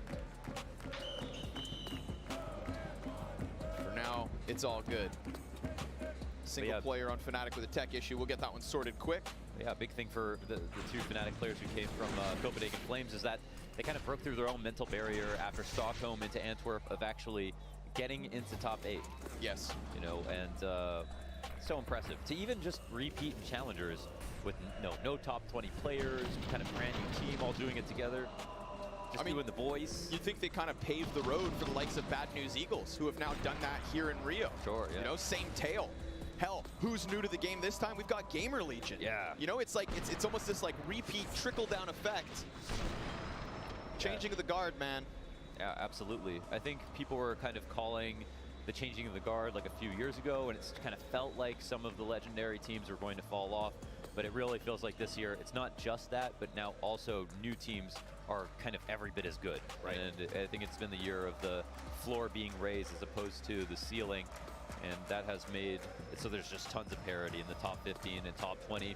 J: For now, it's all good. Single player on Fnatic with a tech issue. We'll get that one sorted quick.
L: Yeah, big thing for the two Fnatic players who came from Copenhagen Flames is that they kind of broke through their own mental barrier after Stockholm into Antwerp of actually getting into top 8.
J: Yes.
L: You know, and so impressive. To even just repeat in Challengers with no top 20 players, kind of brand new team all doing it together. Just doing the boys.
J: You'd think they kind of paved the road for the likes of Bad News Eagles, who have now done that here in Rio.
L: Sure, yeah.
J: You know, same tale. Hell, who's new to the game this time? We've got Gamer Legion.
L: Yeah.
J: You know, it's like it's almost this like repeat trickle-down effect. Changing of the guard, man.
L: Yeah, absolutely. I think people were kind of calling the changing of the guard like a few years ago, and it's kind of felt like some of the legendary teams were going to fall off. But it really feels like this year, it's not just that, but now also new teams are kind of every bit as good.
J: Right.
L: And I think it's been the year of the floor being raised as opposed to the ceiling. And that has made it so there's just tons of parity in the top 15 and top 20.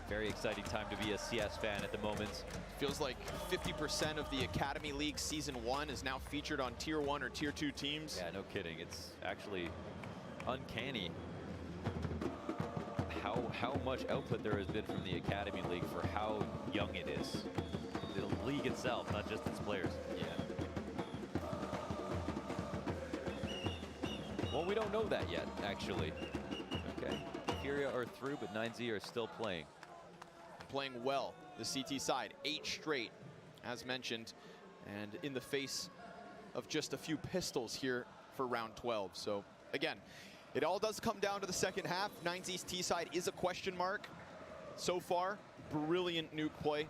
L: Very exciting time to be a CS fan at the moment.
J: Feels like 50% of the Academy League Season 1 is now featured on Tier 1 or Tier 2 teams.
L: Yeah, no kidding. It's actually uncanny how much output there has been from the Academy League for how young it is. The league itself, not just its players.
J: Yeah.
L: Well, we don't know that yet, actually. Okay. Furia are through, but 9Z are still playing.
J: Playing well, the CT side, 8 straight, as mentioned, and in the face of just a few pistols here for round 12. So, again, it all does come down to the second half. 9Z's T side is a question mark. So far, brilliant nuke play,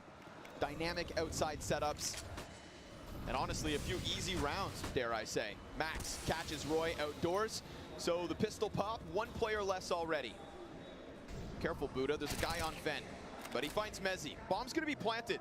J: dynamic outside setups, and honestly, a few easy rounds, dare I say. Max catches Roy outdoors, so the pistol pop, 1 player less already. Careful, Buddha, there's a guy on Fen, but he finds Mezzi. Bomb's gonna be planted.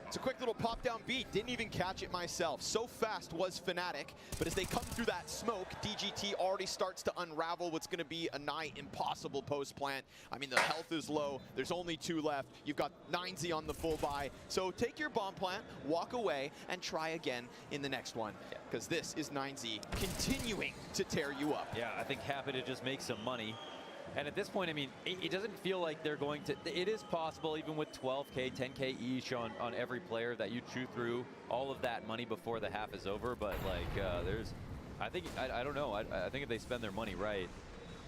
J: It's a quick little pop-down beat, didn't even catch it myself. So fast was Fnatic, but as they come through that smoke, DGT already starts to unravel what's gonna be a nigh impossible post-plant. I mean, the health is low, there's only 2 left. You've got 9Z on the full buy. So take your bomb plant, walk away, and try again in the next one. Because this is 9Z continuing to tear you up.
L: Yeah, I think happy to just make some money. And at this point, I mean, it doesn't feel like they're going to, it is possible even with 12K, 10K each on every player that you chew through all of that money before the half is over. But like, I don't know. I think if they spend their money right,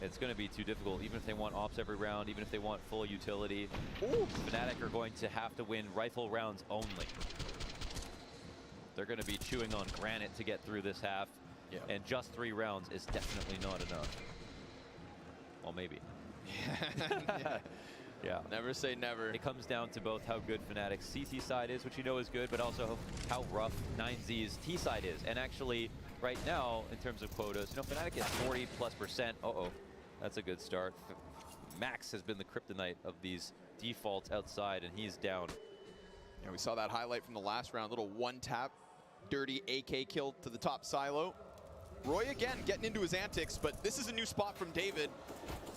L: it's going to be too difficult. Even if they want ops every round, even if they want full utility, Fnatic are going to have to win rifle rounds only. They're going to be chewing on granite to get through this half.
J: Yeah.
L: And just 3 rounds is definitely not enough. Well, maybe. Yeah.
J: Never say never.
L: It comes down to both how good Fnatic's CT side is, which you know is good, but also how rough 9Z's T side is. And actually, right now, in terms of quotas, you know, Fnatic is 40+%. That's a good start. Max has been the kryptonite of these defaults outside, and he's down.
J: Yeah, we saw that highlight from the last round. Little one-tap, dirty AK kill to the top silo. Roy again getting into his antics, but this is a new spot from David.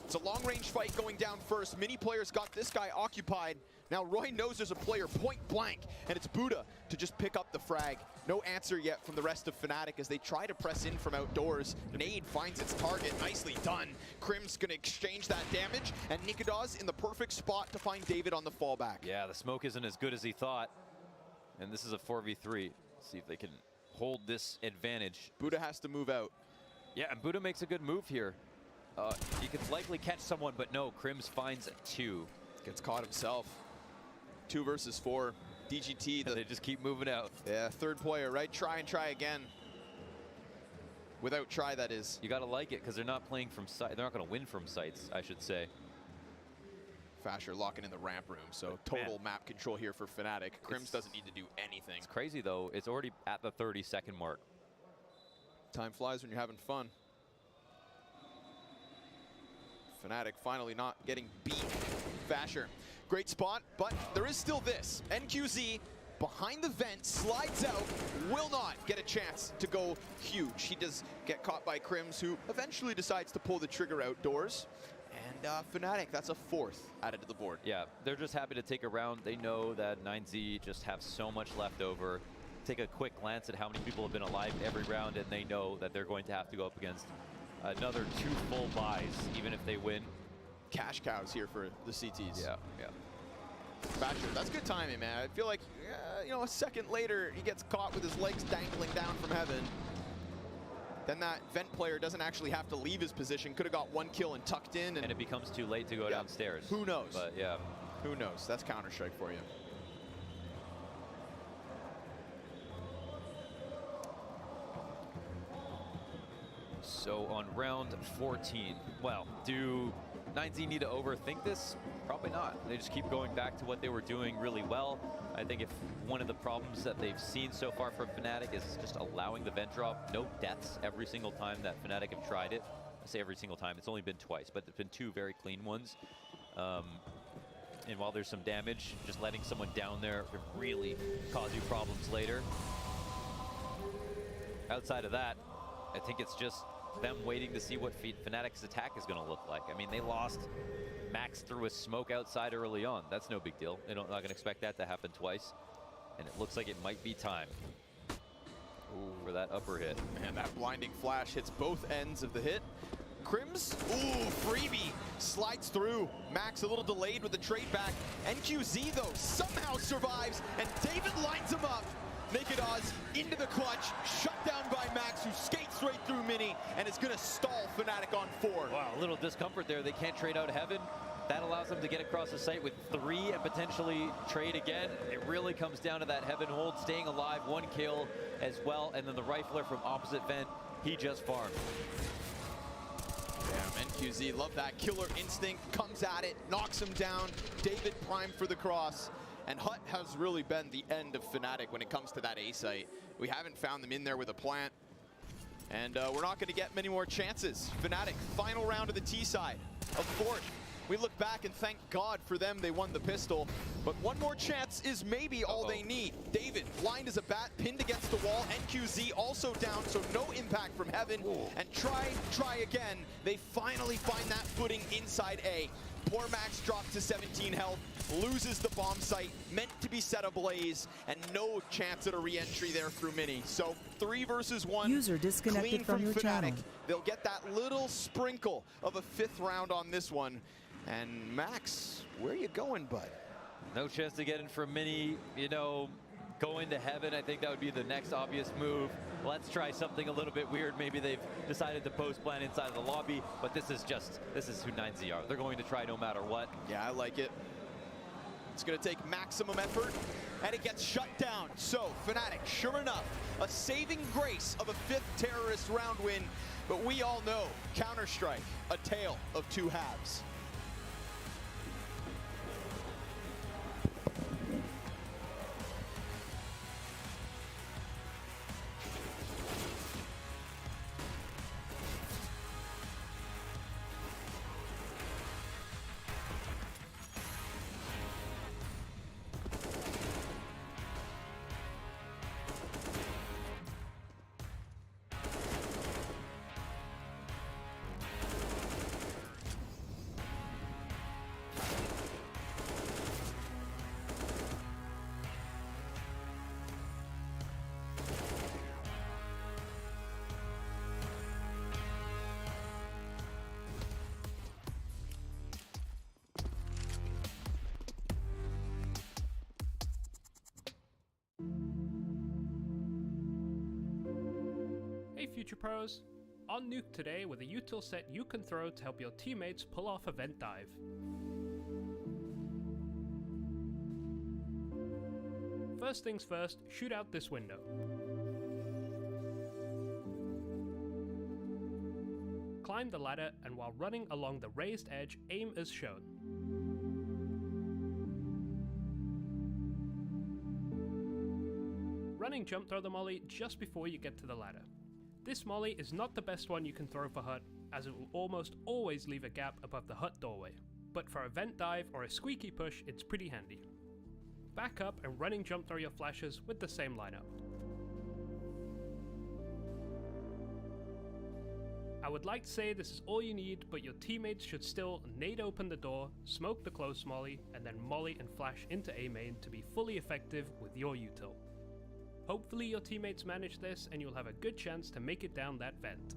J: It's a long-range fight going down first. Many players got this guy occupied. Now Roy knows there's a player point blank, and it's Buddha to just pick up the frag. No answer yet from the rest of Fnatic as they try to press in from outdoors. Nade finds its target, nicely done. Crim's gonna exchange that damage, and Nikodas in the perfect spot to find David on the fallback.
L: Yeah, the smoke isn't as good as he thought. And this is a 4v3. See if they can hold this advantage.
J: Buddha has to move out.
L: Yeah, and Buddha makes a good move here. He could likely catch someone, but no, Crims finds 2.
J: Gets caught himself. 2 versus 4. DGT,
L: they just keep moving out.
J: Yeah, 3rd player, right? Try and try again. Without try, that is.
L: You gotta like it, because they're not playing from sight. They're not gonna win from sights, I should say.
J: Fasher locking in the ramp room, so total map control here for Fnatic. Crims doesn't need to do anything.
L: It's crazy though, it's already at the 30-second mark.
J: Time flies when you're having fun. Fnatic finally not getting beat. Fasher, great spot, but there is still this. NQZ behind the vent, slides out, will not get a chance to go huge. He does get caught by Crims, who eventually decides to pull the trigger outdoors. And Fnatic, that's a 4th added to the board.
L: Yeah, they're just happy to take a round. They know that 9Z just have so much left over. Take a quick glance at how many people have been alive every round, and they know that they're going to have to go up against another 2 full buys, even if they win.
J: Cash cows here for the CTs.
L: Yeah, yeah.
J: Basher, that's good timing, man. I feel like, you know, a second later, he gets caught with his legs dangling down from heaven. Then that vent player doesn't actually have to leave his position. Could have got 1 kill and tucked in.
L: And it becomes too late to go downstairs.
J: Who knows?
L: But yeah.
J: Who knows? That's Counter-Strike for you.
L: So on round 14, well, do 9Z need to overthink this? Probably not. They just keep going back to what they were doing really well. I think if one of the problems that they've seen so far from Fnatic is just allowing the vent drop, no deaths every single time that Fnatic have tried it. I say every single time, it's only been twice, but it's been 2 very clean ones. And while there's some damage, just letting someone down there can really cause you problems later. Outside of that, I think it's just them waiting to see what Fnatic's attack is going to look like. I mean, they lost Max through a smoke outside early on. That's no big deal. They're not going to expect that to happen twice. And it looks like it might be time for that upper hit.
J: And that blinding flash hits both ends of the hit. Crims, ooh, freebie slides through. Max a little delayed with the trade back. NQZ, though, somehow survives, and David lines him up. Naked Oz into the clutch, shut down by Max, who skates right through Mini and is going to stall Fnatic on 4.
L: Wow, a little discomfort there. They can't trade out Heaven. That allows them to get across the site with 3 and potentially trade again. It really comes down to that Heaven hold, staying alive, 1 kill as well, and then the rifler from opposite vent, he just farmed.
J: Damn, NQZ, love that killer instinct, comes at it, knocks him down. David primed for the cross. And Hut has really been the end of Fnatic when it comes to that A site. We haven't found them in there with a plant. And we're not going to get many more chances. Fnatic, final round of the T side of 4th. We look back and thank God for them, they won the pistol. But one more chance is maybe all they need. David, blind as a bat, pinned against the wall. NQZ also down, so no impact from Heaven. And try again. They finally find that footing inside A. Poor Max drops to 17 health, loses the bomb site, meant to be set ablaze, and no chance at a re-entry there through Mini. So 3 versus 1,
O: User disconnected
J: clean
O: from your
J: Fnatic.
O: channel.
J: They'll get that little sprinkle of a 5th round on this one. And Max, where are you going, bud?
L: No chance to get in from Mini, you know, going to Heaven. I think that would be the next obvious move. Let's try something a little bit weird. Maybe they've decided to post plan inside of the lobby, but this is who 9Z are. They're going to try no matter what.
J: Yeah, I like it. It's going to take maximum effort, and it gets shut down. So, Fnatic, sure enough, a saving grace of a 5th terrorist round win, but we all know Counter-Strike, a tale of 2 halves.
P: Hey Future Pros! On Nuke today with a util set you can throw to help your teammates pull off a vent dive. First things first, shoot out this window. Climb the ladder and while running along the raised edge, aim as shown. Running jump throw the molly just before you get to the ladder. This molly is not the best one you can throw for Hut, as it will almost always leave a gap above the Hut doorway, but for a vent dive or a squeaky push it's pretty handy. Back up and running jump throw your flashes with the same lineup. I would like to say this is all you need, but your teammates should still nade open the door, smoke the close molly, and then molly and flash into A main to be fully effective with your util. Hopefully your teammates manage this and you'll have a good chance to make it down that vent.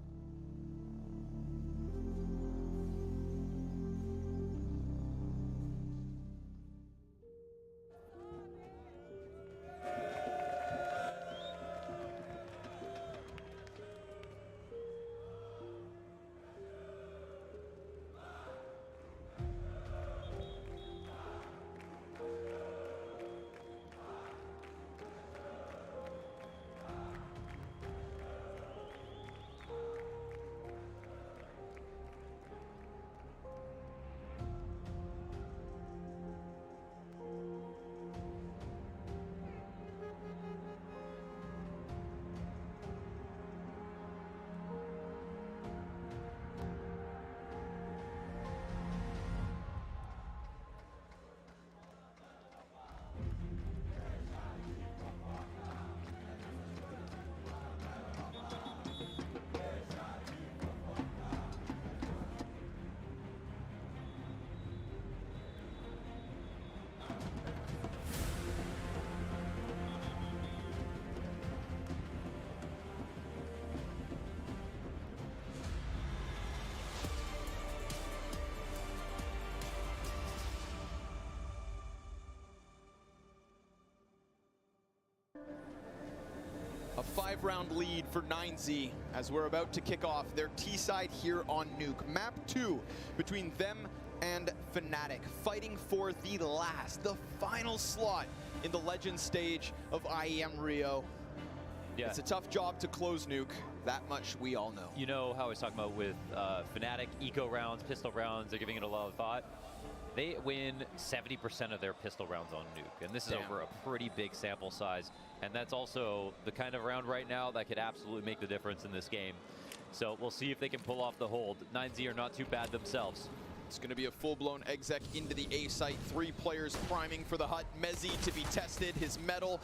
J: A 5-round lead for 9Z as we're about to kick off their T-side here on Nuke. Map 2 between them and Fnatic, fighting for the final slot in the Legends stage of IEM Rio.
L: Yeah.
J: It's a tough job to close Nuke, that much we all know.
L: You know how I was talking about with Fnatic, eco rounds, pistol rounds, they're giving it a lot of thought. They win 70% of their pistol rounds on Nuke, and this is over a pretty big sample size. And that's also the kind of round right now that could absolutely make the difference in this game. So we'll see if they can pull off the hold. 9Z are not too bad themselves.
J: It's going to be a full-blown exec into the A site. 3 players priming for the hut. Mezzi to be tested. His medal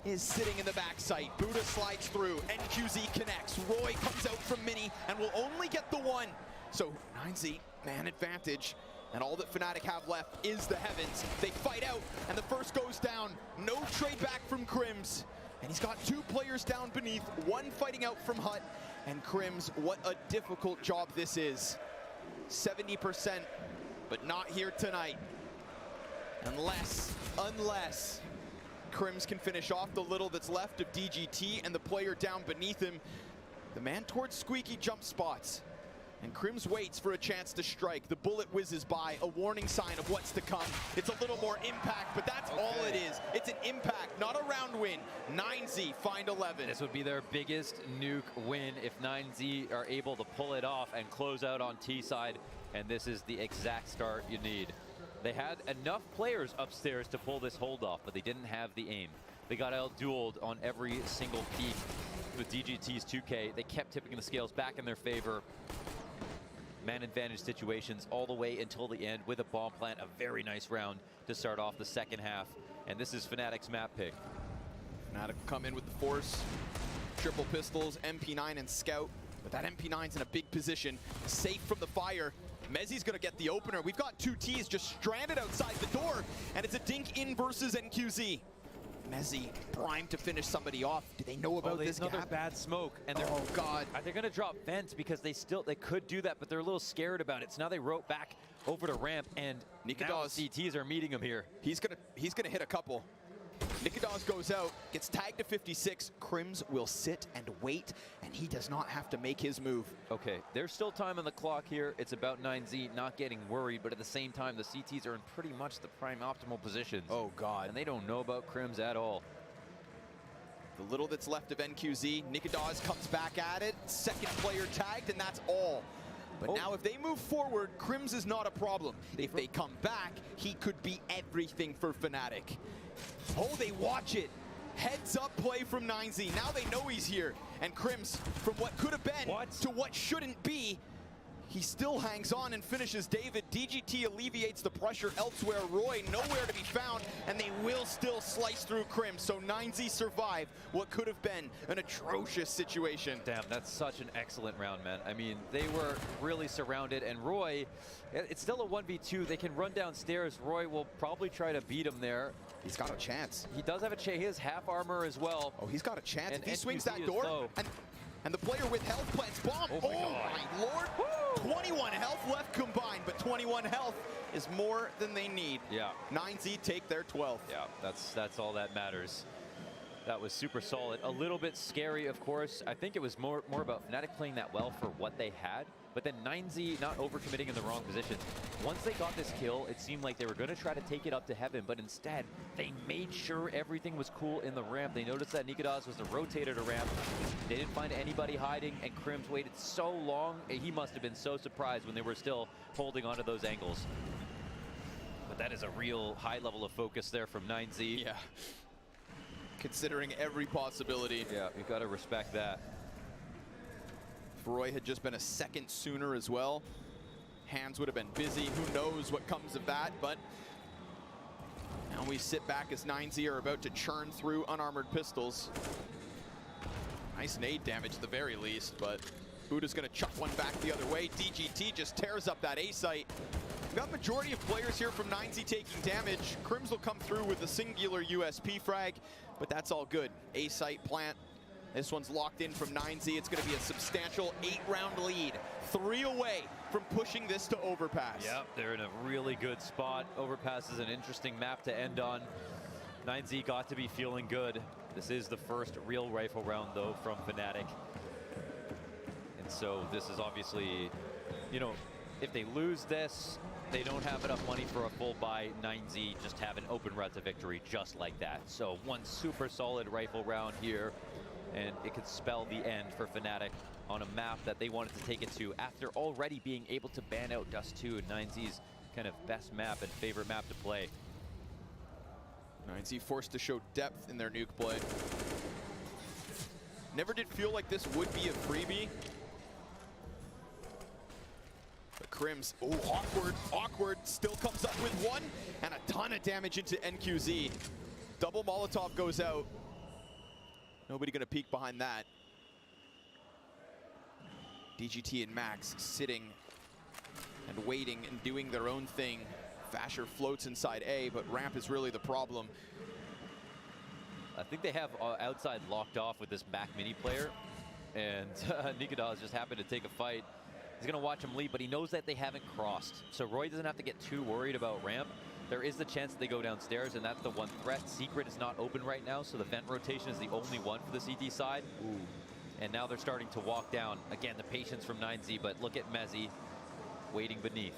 J: is sitting in the back site. Buddha slides through. NQZ connects. Roy comes out from Mini and will only get the 1. So 9Z, man advantage. And all that Fnatic have left is the Heavens. They fight out, and the first goes down. No trade back from Crims. And he's got 2 players down beneath, 1 fighting out from Hut. And Crims, what a difficult job this is. 70%, but not here tonight. Unless Crims can finish off the little that's left of DGT and the player down beneath him. The man towards Squeaky jump spots. And Crims waits for a chance to strike. The bullet whizzes by, a warning sign of what's to come. It's a little more impact, but that's all it is. It's an impact, not a round win. 9Z find 11.
L: This would be their biggest Nuke win if 9Z are able to pull it off and close out on T side. And this is the exact start you need. They had enough players upstairs to pull this hold off, but they didn't have the aim. They got out-dueled on every single peak with DGT's 2K. They kept tipping the scales back in their favor. Man advantage situations all the way until the end with a bomb plant. A very nice round to start off the second half. And this is Fnatic's map pick.
J: Fnatic come in with the force. Triple pistols, MP9 and Scout. But that MP9's in a big position, safe from the fire. Mezzi's gonna get the opener. We've got 2 Ts just stranded outside the door, and it's a dink in versus NQZ. Mezzi primed to finish somebody off. Do they know about this
L: another
J: gap?
L: bad smoke, and they're,
J: oh god,
L: they're gonna drop vents because they could do that, but they're a little scared about it. So now they rope back over to ramp, and now CTs are meeting him here.
J: He's gonna hit a couple. Nikodas goes out, gets tagged to 56. Crims will sit and wait, and he does not have to make his move.
L: Okay, there's still time on the clock here. It's about 9Z not getting worried, but at the same time, the CTs are in pretty much the prime optimal positions.
J: Oh god.
L: And they don't know about Crims at all.
J: The little that's left of NQZ, Nikodas comes back at it. Second player tagged, and that's all. But now if they move forward, Crims is not a problem. If they come back, he could be everything for Fnatic. Oh, they watch it. Heads up play from 9Z. Now they know he's here. And Crims, from what could have been to what shouldn't be, He still hangs on and finishes David. DGT alleviates the pressure elsewhere. Roy nowhere to be found, and they will still slice through Krim. So 9Z survive what could have been an atrocious situation.
L: Damn, that's such an excellent round, man. I mean, they were really surrounded, and Roy, it's still a 1v2. They can run downstairs. Roy will probably try to beat him there.
J: He's got a chance.
L: He does have a chance. He has half armor as well.
J: Oh, he's got a chance.
L: And
J: if he swings
L: NQZ
J: that door,
L: low.
J: and the player with health plants bomb.
L: Oh my
J: Lord. 21 health left combined, but 21 health is more than they need.
L: Yeah.
J: 9Z take their 12th.
L: Yeah, that's all that matters. That was super solid. A little bit scary, of course. I think it was more about Fnatic playing that well for what they had, but then 9Z not overcommitting in the wrong position. Once they got this kill, it seemed like they were going to try to take it up to heaven, but instead, they made sure everything was cool in the ramp. They noticed that Nikodas was the rotator to ramp. They didn't find anybody hiding, and Krims waited so long. He must have been so surprised when they were still holding onto those angles. But that is a real high level of focus there from 9Z.
J: Yeah. Considering every possibility.
L: Yeah, you've got to respect that.
J: If Roy had just been a second sooner as well, hands would have been busy. Who knows what comes of that, but now we sit back as 9Z are about to churn through unarmored pistols. Nice nade damage at the very least, but Buddha's gonna chuck one back the other way. DGT just tears up that A site. We've got majority of players here from 9Z taking damage. Krims will come through with a singular USP frag, but that's all good. A site plant. This one's locked in from 9Z. It's gonna be a substantial 8-round lead. 3 away from pushing this to Overpass.
L: Yep, they're in a really good spot. Overpass is an interesting map to end on. 9Z got to be feeling good. This is the first real rifle round, though, from Fnatic. And so this is obviously, you know, if they lose this, they don't have enough money for a full buy. 9Z just have an open route to victory just like that. So one super solid rifle round here, and it could spell the end for Fnatic on a map that they wanted to take it to after already being able to ban out Dust 2, 9Z's kind of best map and favorite map to play.
J: 9Z forced to show depth in their nuke play. Never did feel like this would be a freebie. But Krims, oh, awkward, still comes up with one, and a ton of damage into NQZ. Double Molotov goes out. Nobody gonna peek behind that. DGT and Max sitting and waiting and doing their own thing. Vasher floats inside A, but ramp is really the problem.
L: I think they have outside locked off with this back mini player, and Nikodas just happened to take a fight. He's gonna watch him lead, but he knows that they haven't crossed. So Roy doesn't have to get too worried about ramp. There is the chance that they go downstairs, and that's the one threat. Secret is not open right now, so the vent rotation is the only one for the CT side. Ooh. And now they're starting to walk down. Again, the patience from 9Z, but look at Mezzy waiting beneath.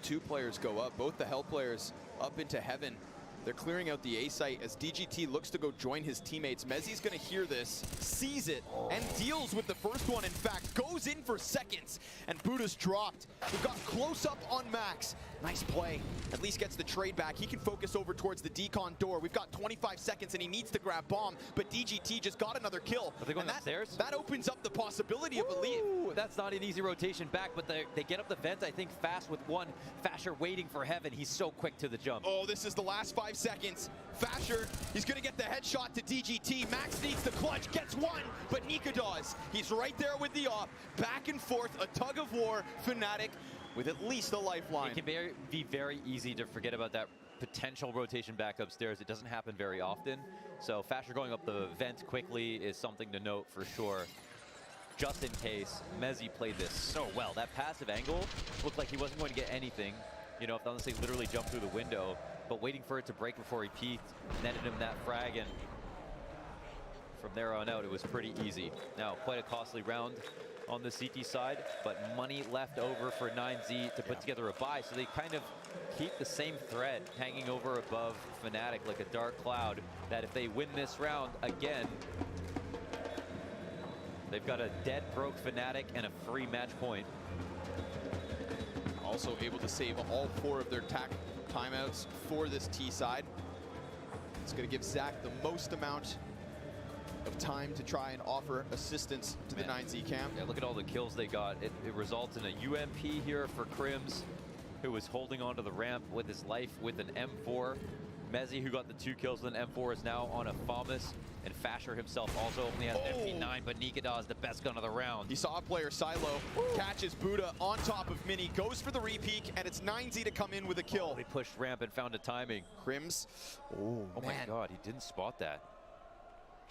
J: 2 players go up, both the Hell players up into heaven. They're clearing out the A site as DGT looks to go join his teammates. Mezzy's gonna hear this, sees it, and deals with the first one. In fact, goes in for seconds, and Buddha's dropped. We've got close up on Max. Nice play, at least gets the trade back. He can focus over towards the decon door. We've got 25 seconds and he needs to grab bomb, but DGT just got another kill.
L: Are they going upstairs?
J: That opens up the possibility of a lead.
L: That's not an easy rotation back, but they get up the vent, I think, fast with one. Fasher waiting for heaven. He's so quick to the jump.
J: Oh, this is the last 5 seconds. Fasher, he's gonna get the headshot to DGT. Max needs the clutch, gets one, but Nikodas, he's right there with the op. Back and forth, a tug of war. Fnatic with at least a lifeline.
L: It can be very easy to forget about that potential rotation back upstairs. It doesn't happen very often. So Fasher going up the vent quickly is something to note for sure. Just in case, Mezzy played this so well. That passive angle looked like he wasn't going to get anything. You know, if unless he literally jumped through the window, but waiting for it to break before he peeked, netted him that frag, and from there on out, it was pretty easy. Now, quite a costly round on the CT side, but money left over for 9Z to put together a buy, so they kind of keep the same thread hanging over above Fnatic like a dark cloud, that if they win this round again, they've got a dead broke Fnatic and a free match point.
J: Also able to save all 4 of their timeouts for this T side. It's going to give Zach the most amount of time to try and offer assistance to the 9Z camp.
L: Yeah, look at all the kills they got. It results in a UMP here for Crims, who was holding onto the ramp with his life with an M4. Mezzi, who got the 2 kills with an M4, is now on a FAMAS, and Fasher himself also only has an MP9, but Nikita is the best gun of the round.
J: You saw a player, Silo, catches Buddha on top of Mini, goes for the repeak, and it's 9Z to come in with a kill.
L: They pushed ramp and found a timing.
J: Crims,
L: oh my god, he didn't spot that.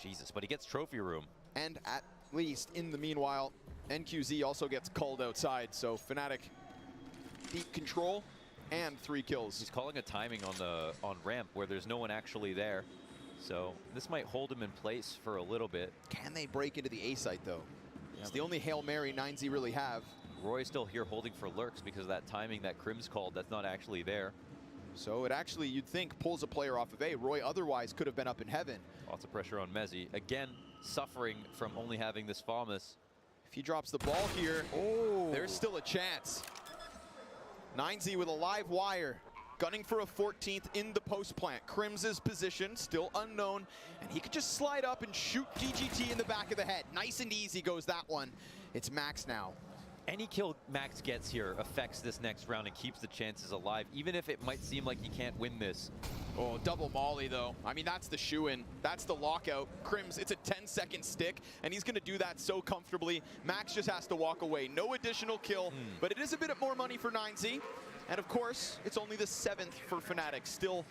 L: Jesus, but he gets trophy room.
J: And at least in the meanwhile, NQZ also gets culled outside, so Fnatic deep control and 3 kills.
L: He's calling a timing on ramp where there's no one actually there. So this might hold him in place for a little bit.
J: Can they break into the A site though? It's the only Hail Mary 9Z really have.
L: Roy's still here holding for lurks because of that timing that Crims called, that's not actually there.
J: So it actually, you'd think, pulls a player off of A. Roy otherwise could have been up in heaven.
L: Lots of pressure on Mezzi. Again, suffering from only having this FAMAS.
J: If he drops the ball here, there's still a chance. 9Z with a live wire, gunning for a 14th in the post plant. Crims' position still unknown, and he could just slide up and shoot DGT in the back of the head. Nice and easy goes that one. It's Max now.
L: Any kill Max gets here affects this next round and keeps the chances alive, even if it might seem like he can't win this.
J: Oh, double molly though. I mean, that's the shoe-in. That's the lockout. Crims, it's a 10-second stick, and he's gonna do that so comfortably. Max just has to walk away. No additional kill, but it is a bit more money for 9Z. And of course, it's only the 7th for Fnatic. Still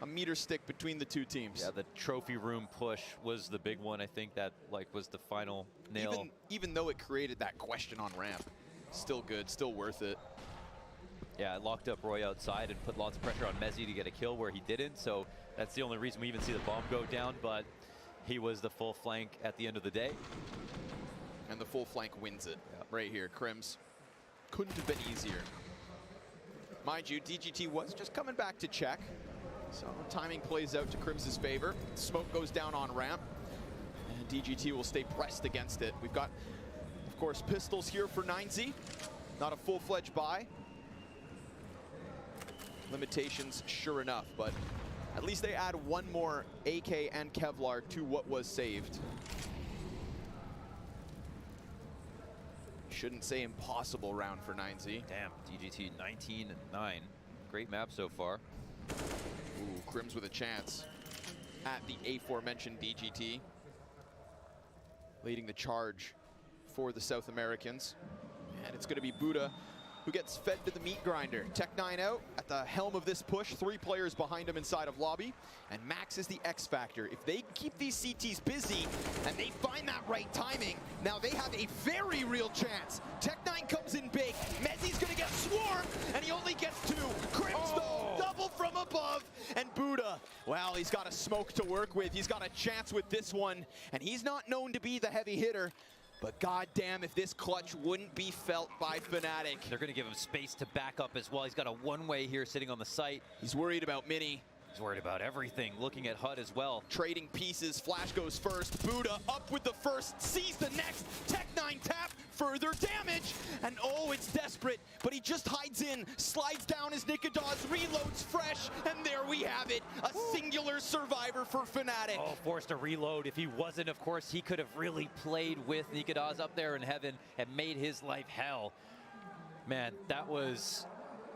J: a meter stick between the two teams.
L: Yeah, the trophy room push was the big one. I think that was the final nail.
J: Even though it created that question on ramp, still good, still worth it.
L: Yeah, it locked up Roy outside and put lots of pressure on Mezzi to get a kill where he didn't. So that's the only reason we even see the bomb go down, but he was the full flank at the end of the day.
J: And the full flank wins it right here. Crims couldn't have been easier. Mind you, DGT was just coming back to check. So timing plays out to Crims' favor. Smoke goes down on ramp, and DGT will stay pressed against it. We've got, of course, pistols here for 9Z. Not a full-fledged buy. Limitations, sure enough, but at least they add one more AK and Kevlar to what was saved. Shouldn't say impossible round for 9Z.
L: Damn, DGT 19-9. Great map so far.
J: Ooh, Crims with a chance at the aforementioned DGT. Leading the charge for the South Americans. And it's gonna be Buddha who gets fed to the meat grinder. Tech9 out at the helm of this push, 3 players behind him inside of lobby, and Max is the X factor. If they keep these CTs busy and they find that right timing, now they have a very real chance. Tech9 comes in big, Mezzi's gonna get swarmed, and he only gets 2. Crims though, double from above, and Buddha, well, he's got a smoke to work with. He's got a chance with this one, and he's not known to be the heavy hitter. But goddamn, if this clutch wouldn't be felt by Fnatic.
L: They're going to give him space to back up as well. He's got a one-way here sitting on the site.
J: He's worried about Mini.
L: He's worried about everything, looking at HUD as well.
J: Trading pieces, Flash goes first. Buddha up with the first, sees the next. Tech9 tap, further damage. And oh, it's desperate, but he just hides in, slides down as Nikadas reloads fresh, and there we have it. A singular survivor for Fnatic.
L: Oh, forced to reload. If he wasn't, of course, he could have really played with Nikadas up there in heaven and made his life hell. Man, that was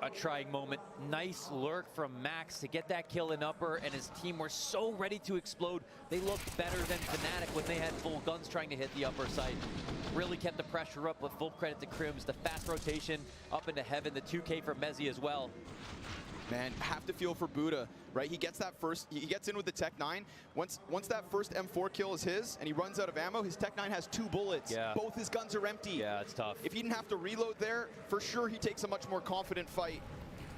L: a trying moment. Nice lurk from Max to get that kill in upper, and his team were so ready to explode. They looked better than Fnatic when they had full guns trying to hit the upper side. Really kept the pressure up with full credit to Crims. The fast rotation up into heaven, the 2K for Mezzi as well.
J: Man, have to feel for Buddha, right? He gets that first, he gets in with the Tech9. Once that first M4 kill is his, and he runs out of ammo, his Tech9 has 2 bullets.
L: Yeah.
J: Both his guns are empty.
L: Yeah, it's tough.
J: If he didn't have to reload there, for sure he takes a much more confident fight.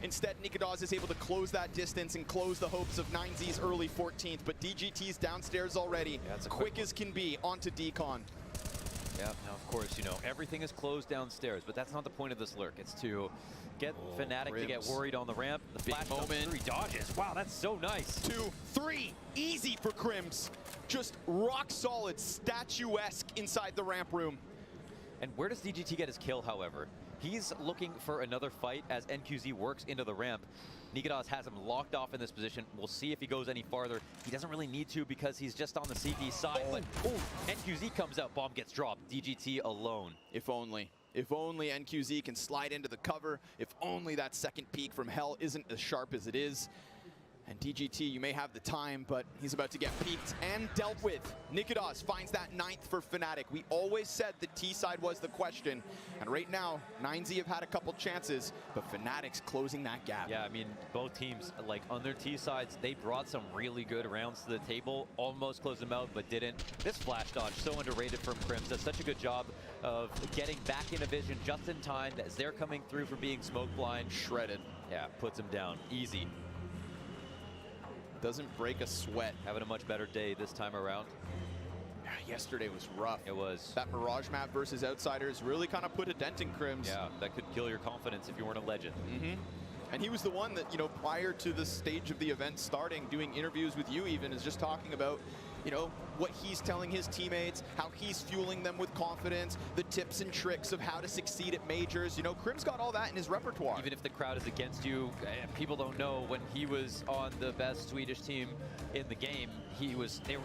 J: Instead, Nikadas is able to close that distance and close the hopes of 9Z's early 14th, but DGT's downstairs already.
L: Yeah, it's a
J: quick as can be, onto Decon.
L: Yeah, now of course, you know, everything is closed downstairs, but that's not the point of this lurk. It's to get Fnatic to get worried on the ramp. The
J: Big
L: flash
J: moment.
L: 3 dodges. Wow, that's so nice.
J: 2, 3, easy for Crims. Just rock solid, statuesque inside the ramp room.
L: And where does DGT get his kill, however? He's looking for another fight as NQZ works into the ramp. Nikodas has him locked off in this position. We'll see if he goes any farther. He doesn't really need to because he's just on the CT side, but NQZ comes out, bomb gets dropped. DGT alone.
J: If only. If only NQZ can slide into the cover. If only that second peek from Hell isn't as sharp as it is. And DGT, you may have the time, but he's about to get peeked and dealt with. Nikodas finds that 9th for Fnatic. We always said the T side was the question. And right now, 9Z have had a couple chances, but Fnatic's closing that gap.
L: Yeah, I mean, both teams, like on their T sides, they brought some really good rounds to the table. Almost closed them out, but didn't. This flash dodge, so underrated from Crims. Does such a good job of getting back into vision just in time as they're coming through from being smoke blind.
J: Shredded.
L: Yeah, puts him down. Easy.
J: Doesn't break a sweat.
L: Having a much better day this time around.
J: Yesterday was rough.
L: It was.
J: That Mirage map versus Outsiders really kind of put a dent in Crims.
L: Yeah, that could kill your confidence if you weren't a legend.
J: And he was the one that, you know, prior to the stage of the event starting, doing interviews with you even, is just talking about, you know, what he's telling his teammates, how he's fueling them with confidence, the tips and tricks of how to succeed at majors. You know, Crims got all that in his repertoire.
L: Even if the crowd is against you, people don't know when he was on the best Swedish team in the game,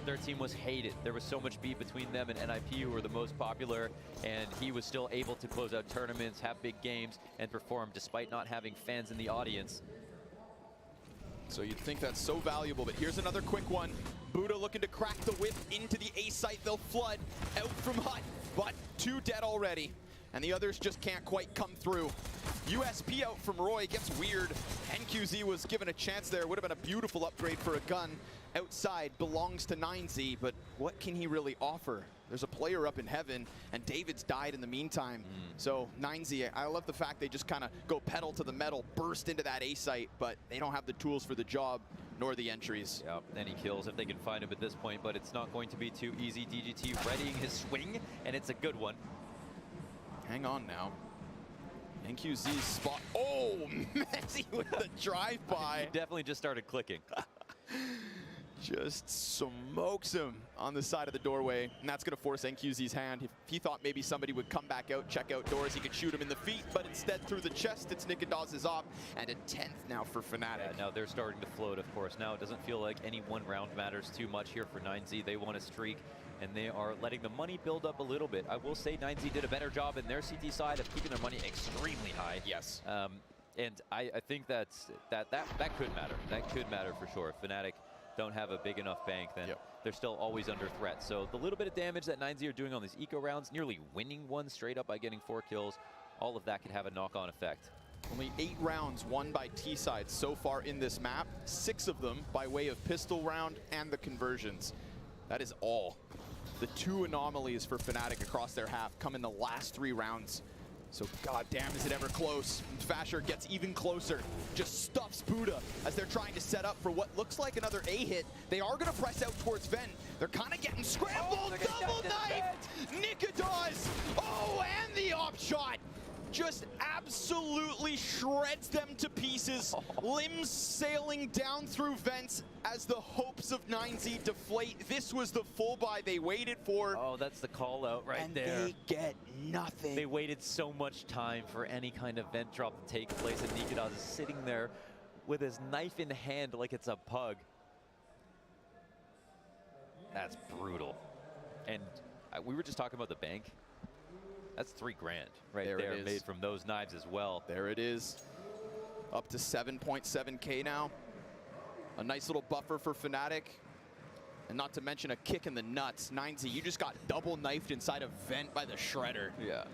L: their team was hated. There was so much beef between them and NIP, who were the most popular, and he was still able to close out tournaments, have big games, and perform despite not having fans in the audience.
J: So you'd think that's so valuable, but here's another quick one. Buddha looking to crack the whip into the A site. They'll flood out from Hut, but 2 dead already, and the others just can't quite come through. USP out from Roy gets weird. NQZ was given a chance there. Would have been a beautiful upgrade for a gun. Outside belongs to 9Z, but what can he really offer? There's a player up in heaven, and David's died in the meantime. So 9Z, I love the fact they just kind of go pedal to the metal, burst into that A site, but they don't have the tools for the job, nor the entries.
L: Yep, and he kills if they can find him at this point, but it's not going to be too easy. DGT readying his swing, and it's a good one.
J: Hang on now. NQZ spot. Oh, Messi with the drive-by.
L: He definitely just started clicking.
J: Just smokes him on the side of the doorway, and that's going to force NQZ's hand. If he thought maybe somebody would come back out, check out doors, he could shoot him in the feet, but instead through the chest, it's Nikodas' op, and a 10th now for Fnatic.
L: Yeah, now they're starting to float, of course. Now it doesn't feel like any one round matters too much here for 9Z. They want a streak, and they are letting the money build up a little bit. I will say 9Z did a better job in their CT side of keeping their money extremely high.
J: Yes.
L: And I think that could matter. That could matter for sure. Fnatic don't have a big enough bank, then they're still always under threat. So the little bit of damage that 9Z are doing on these eco rounds, nearly winning one straight up by getting 4 kills, all of that could have a knock-on effect.
J: Only 8 rounds won by T-side so far in this map, 6 of them by way of pistol round and the conversions. That is all. The 2 anomalies for Fnatic across their half come in the last 3 rounds. So goddamn, is it ever close? Fasher gets even closer, just stuffs Buddha as they're trying to set up for what looks like another A hit. They are gonna press out towards Vent. They're kind of getting scrambled, double knife! Nikodas! Oh, and the op shot! Just absolutely shreds them to pieces. Limbs sailing down through vents as the hopes of 9Z deflate. This was the full buy they waited for.
L: Oh, that's the call out right there.
J: And they get nothing.
L: They waited so much time for any kind of vent drop to take place, and Nikodas is sitting there with his knife in hand like it's a pug. That's brutal. And we were just talking about the bank. That's $3 grand right there made from those knives as well.
J: There it is. Up to 7.7K now. A nice little buffer for Fnatic. And not to mention a kick in the nuts. 9Z, you just got double knifed inside a vent by the Shredder.
L: Yeah.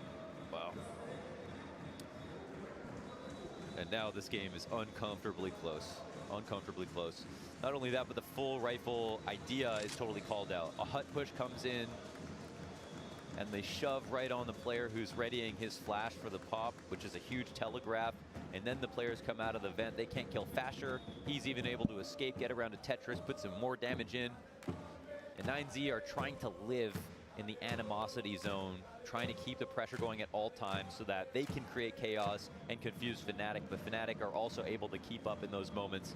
L: Wow. And now this game is uncomfortably close. Uncomfortably close. Not only that, but the full rifle idea is totally called out. A Hut push comes in, and they shove right on the player who's readying his flash for the pop, which is a huge telegraph. And then the players come out of the vent. They can't kill Fasher. He's even able to escape, get around to Tetris, put some more damage in. And 9Z are trying to live in the animosity zone, trying to keep the pressure going at all times so that they can create chaos and confuse Fnatic. But Fnatic are also able to keep up in those moments.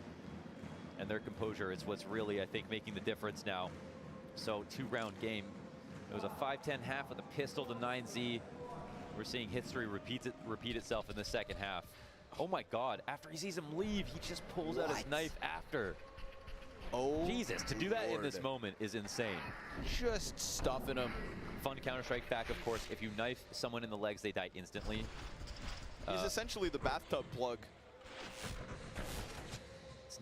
L: And their composure is what's really, I think, making the difference now. So 2-round game. It was a 5-10 half with a pistol to 9Z. We're seeing history repeat itself in the second half. Oh my God, after he sees him leave, he just pulls out his knife after.
J: Oh,
L: Jesus, to do that in this
J: Lord.
L: moment is insane.
J: Just stuffing him.
L: Fun Counter-Strike fact, of course, if you knife someone in the legs, they die instantly.
J: He's essentially the bathtub plug.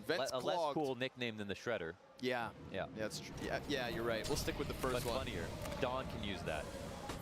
J: Vent's
L: A less
J: clogged.
L: cool nickname than the Shredder.
J: Yeah.
L: Yeah.
J: That's true. Yeah, you're right. We'll stick with the first
L: But
J: one.
L: funnier, Dawn can use that.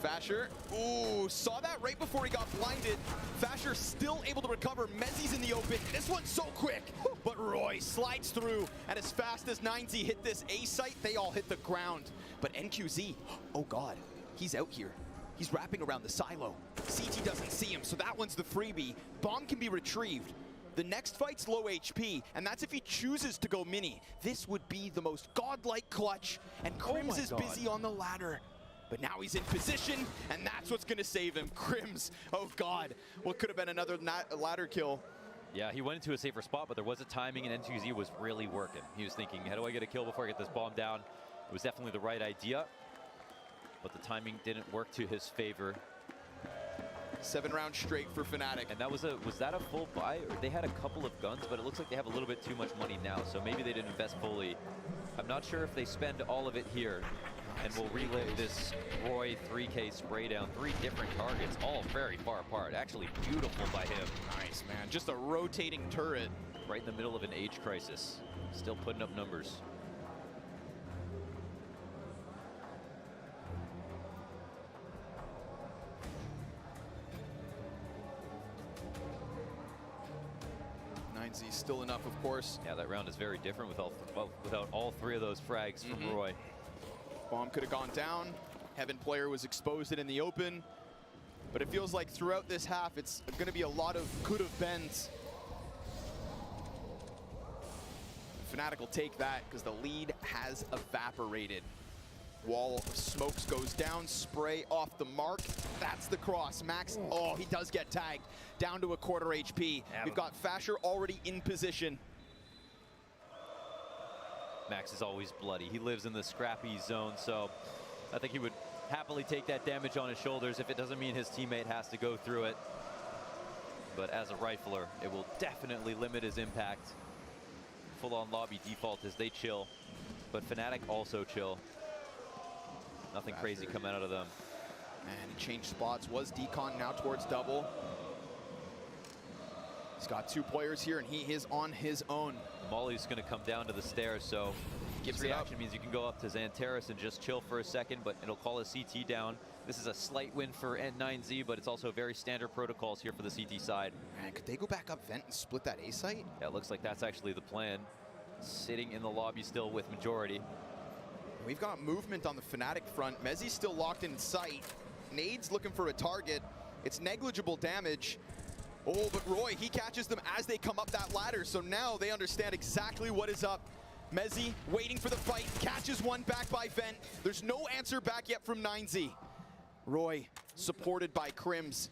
J: Fasher, ooh, saw that right before he got blinded. Fasher still able to recover. Mezzi's in the open. This one's so quick, but Roy slides through. And as fast as 9Z hit this A site, they all hit the ground. But NQZ, oh God, he's out here. He's wrapping around the silo. CT doesn't see him, so that one's the freebie. Bomb can be retrieved. The next fight's low HP, and that's if he chooses to go mini. This would be the most godlike clutch, and Crims is busy on the ladder. But now he's in position, and that's what's going to save him. Crims, oh God, what could have been another ladder kill.
L: Yeah, he went into a safer spot, but there was a timing, and N2Z was really working. He was thinking, how do I get a kill before I get this bomb down? It was definitely the right idea, but the timing didn't work to his favor.
J: 7 rounds straight for Fnatic.
L: And that was that a full buy? Or they had a couple of guns, but it looks like they have a little bit too much money now, so maybe they didn't invest fully. I'm not sure if they spend all of it here. And we'll relive this Roy 3K spray down. 3 different targets, all very far apart. Actually beautiful by him.
J: Nice, man. Just a rotating turret.
L: Right in the middle of an age crisis. Still putting up numbers.
J: Still enough, of course.
L: Yeah, that round is very different without all 3 of those frags from Roy.
J: Bomb could have gone down. Heaven player was exposed in the open. But it feels like throughout this half, it's going to be a lot of could have beens. Fnatic will take that because the lead has evaporated. Wall of smokes goes down, spray off the mark. That's the cross. Max, oh, he does get tagged. Down to a quarter HP. We've got Fasher already in position.
L: Max is always bloody. He lives in the scrappy zone, so I think he would happily take that damage on his shoulders if it doesn't mean his teammate has to go through it. But as a rifler, it will definitely limit his impact. Full-on lobby default as they chill, but Fnatic also chill. Nothing crazy coming out of them.
J: And he changed spots, was Decon now towards double. He's got 2 players here, and he is on his own.
L: Molly's going to come down to the stairs, so
J: Gives
L: his
J: it up.
L: reaction means you can go up to Xantares and just chill for a second, but it'll call a CT down. This is a slight win for N9Z, but it's also very standard protocols here for the CT side.
J: Man, could they go back up vent and split that A site?
L: Yeah, it looks like that's actually the plan. Sitting in the lobby still with majority.
J: We've got movement on the Fnatic front. Mezzi's still locked in sight. Nade's looking for a target. It's negligible damage. Oh, but Roy, he catches them as they come up that ladder, so now they understand exactly what is up. Mezzi waiting for the fight, catches one back by Vent. There's no answer back yet from 9Z. Roy, supported by Crims.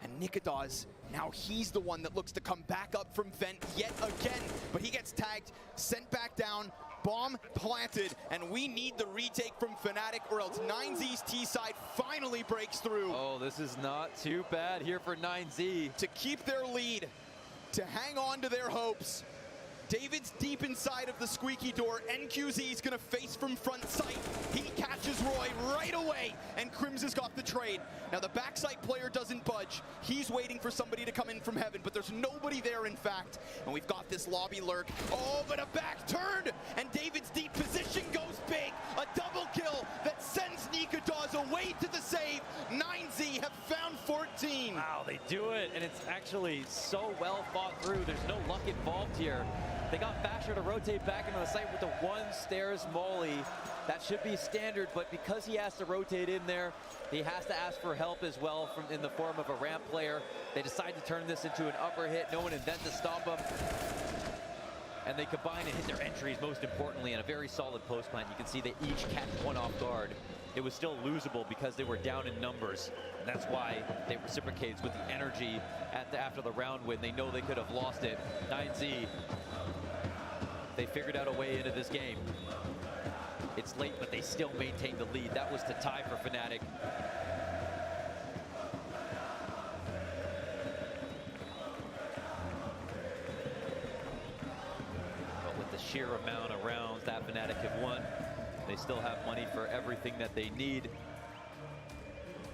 J: And Nikadaz, now he's the one that looks to come back up from Vent yet again. But he gets tagged, sent back down, bomb planted, and we need the retake from Fnatic or else 9Z's T-side finally breaks through.
L: Oh, this is not too bad here for 9Z.
J: To keep their lead, to hang on to their hopes. David's deep inside of the squeaky door. NQZ's gonna face from front sight. He catches Roy right away, and Crims has got the trade. Now the backside player doesn't budge. He's waiting for somebody to come in from heaven, but there's nobody there in fact. And we've got this lobby lurk. Oh, but a back turn, and David's deep position goes big. A double kill that sends Nikadaz away to the save. 9Z have found 14.
L: Wow, they do it, and it's actually so well fought through. There's no luck involved here. They got Fasher to rotate back into the site with the 1 stairs molly. That should be standard, but because he has to rotate in there, he has to ask for help as well in the form of a ramp player. They decide to turn this into an upper hit. No one invent to stomp him. And they combine and hit their entries, most importantly, in a very solid post plant. You can see they each catch one off guard. It was still losable because they were down in numbers. And that's why they reciprocate with the energy after the round win. They know they could have lost it. 9Z, they figured out a way into this game. It's late, but they still maintain the lead. That was to tie for Fnatic. sheer amount of rounds that Fnatic have won. They still have money for everything that they need.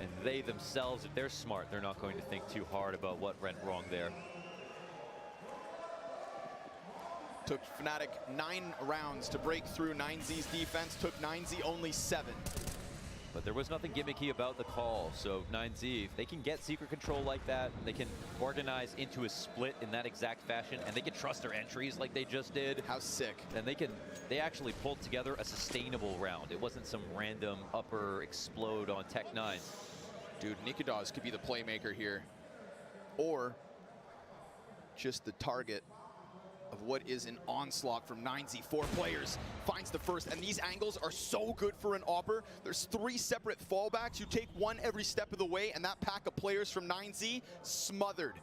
L: And they themselves, if they're smart, they're not going to think too hard about what went wrong there.
J: Took Fnatic 9 rounds to break through 9Z's defense. Took 9Z only 7.
L: But there was nothing gimmicky about the call. So 9Z, if they can get secret control like that, they can organize into a split in that exact fashion, and they can trust their entries like they just did.
J: How sick.
L: Then they actually pulled together a sustainable round. It wasn't some random upper explode on Tech-9.
J: Dude, Nikodas could be the playmaker here. Or just the target of what is an onslaught from 9Z. 4 players, finds the first, and these angles are so good for an AWPer. There's 3 separate fallbacks. You take one every step of the way, and that pack of players from 9Z smothered.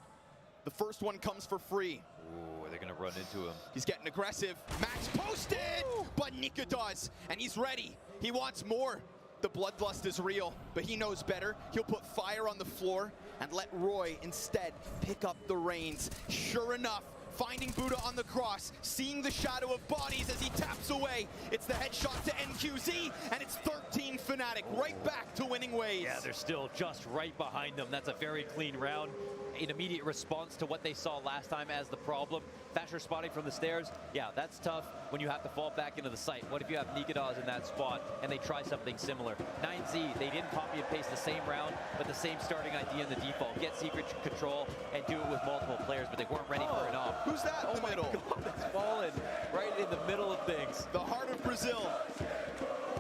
J: The first one comes for free.
L: Ooh, they're gonna run into him.
J: He's getting aggressive. Max posted, but Nikodas, and he's ready. He wants more. The bloodlust is real, but he knows better. He'll put fire on the floor and let Roy instead pick up the reins. Sure enough, finding Buddha on the cross, seeing the shadow of bodies as he taps away. It's the headshot to NQZ, and it's 13 Fnatic, right back to winning ways.
L: Yeah, they're still just right behind them. That's a very clean round. In immediate response to what they saw last time as the problem. Thatcher spotting from the stairs, yeah, that's tough when you have to fall back into the site. What if you have Nikodas in that spot and they try something similar? 9Z, they didn't copy and paste the same round, but the same starting idea in the default. Get secret control and do it with multiple players, but they weren't ready for an op.
J: Who's that in the middle?
L: God, that's fallen right in the middle of things.
J: The heart of Brazil.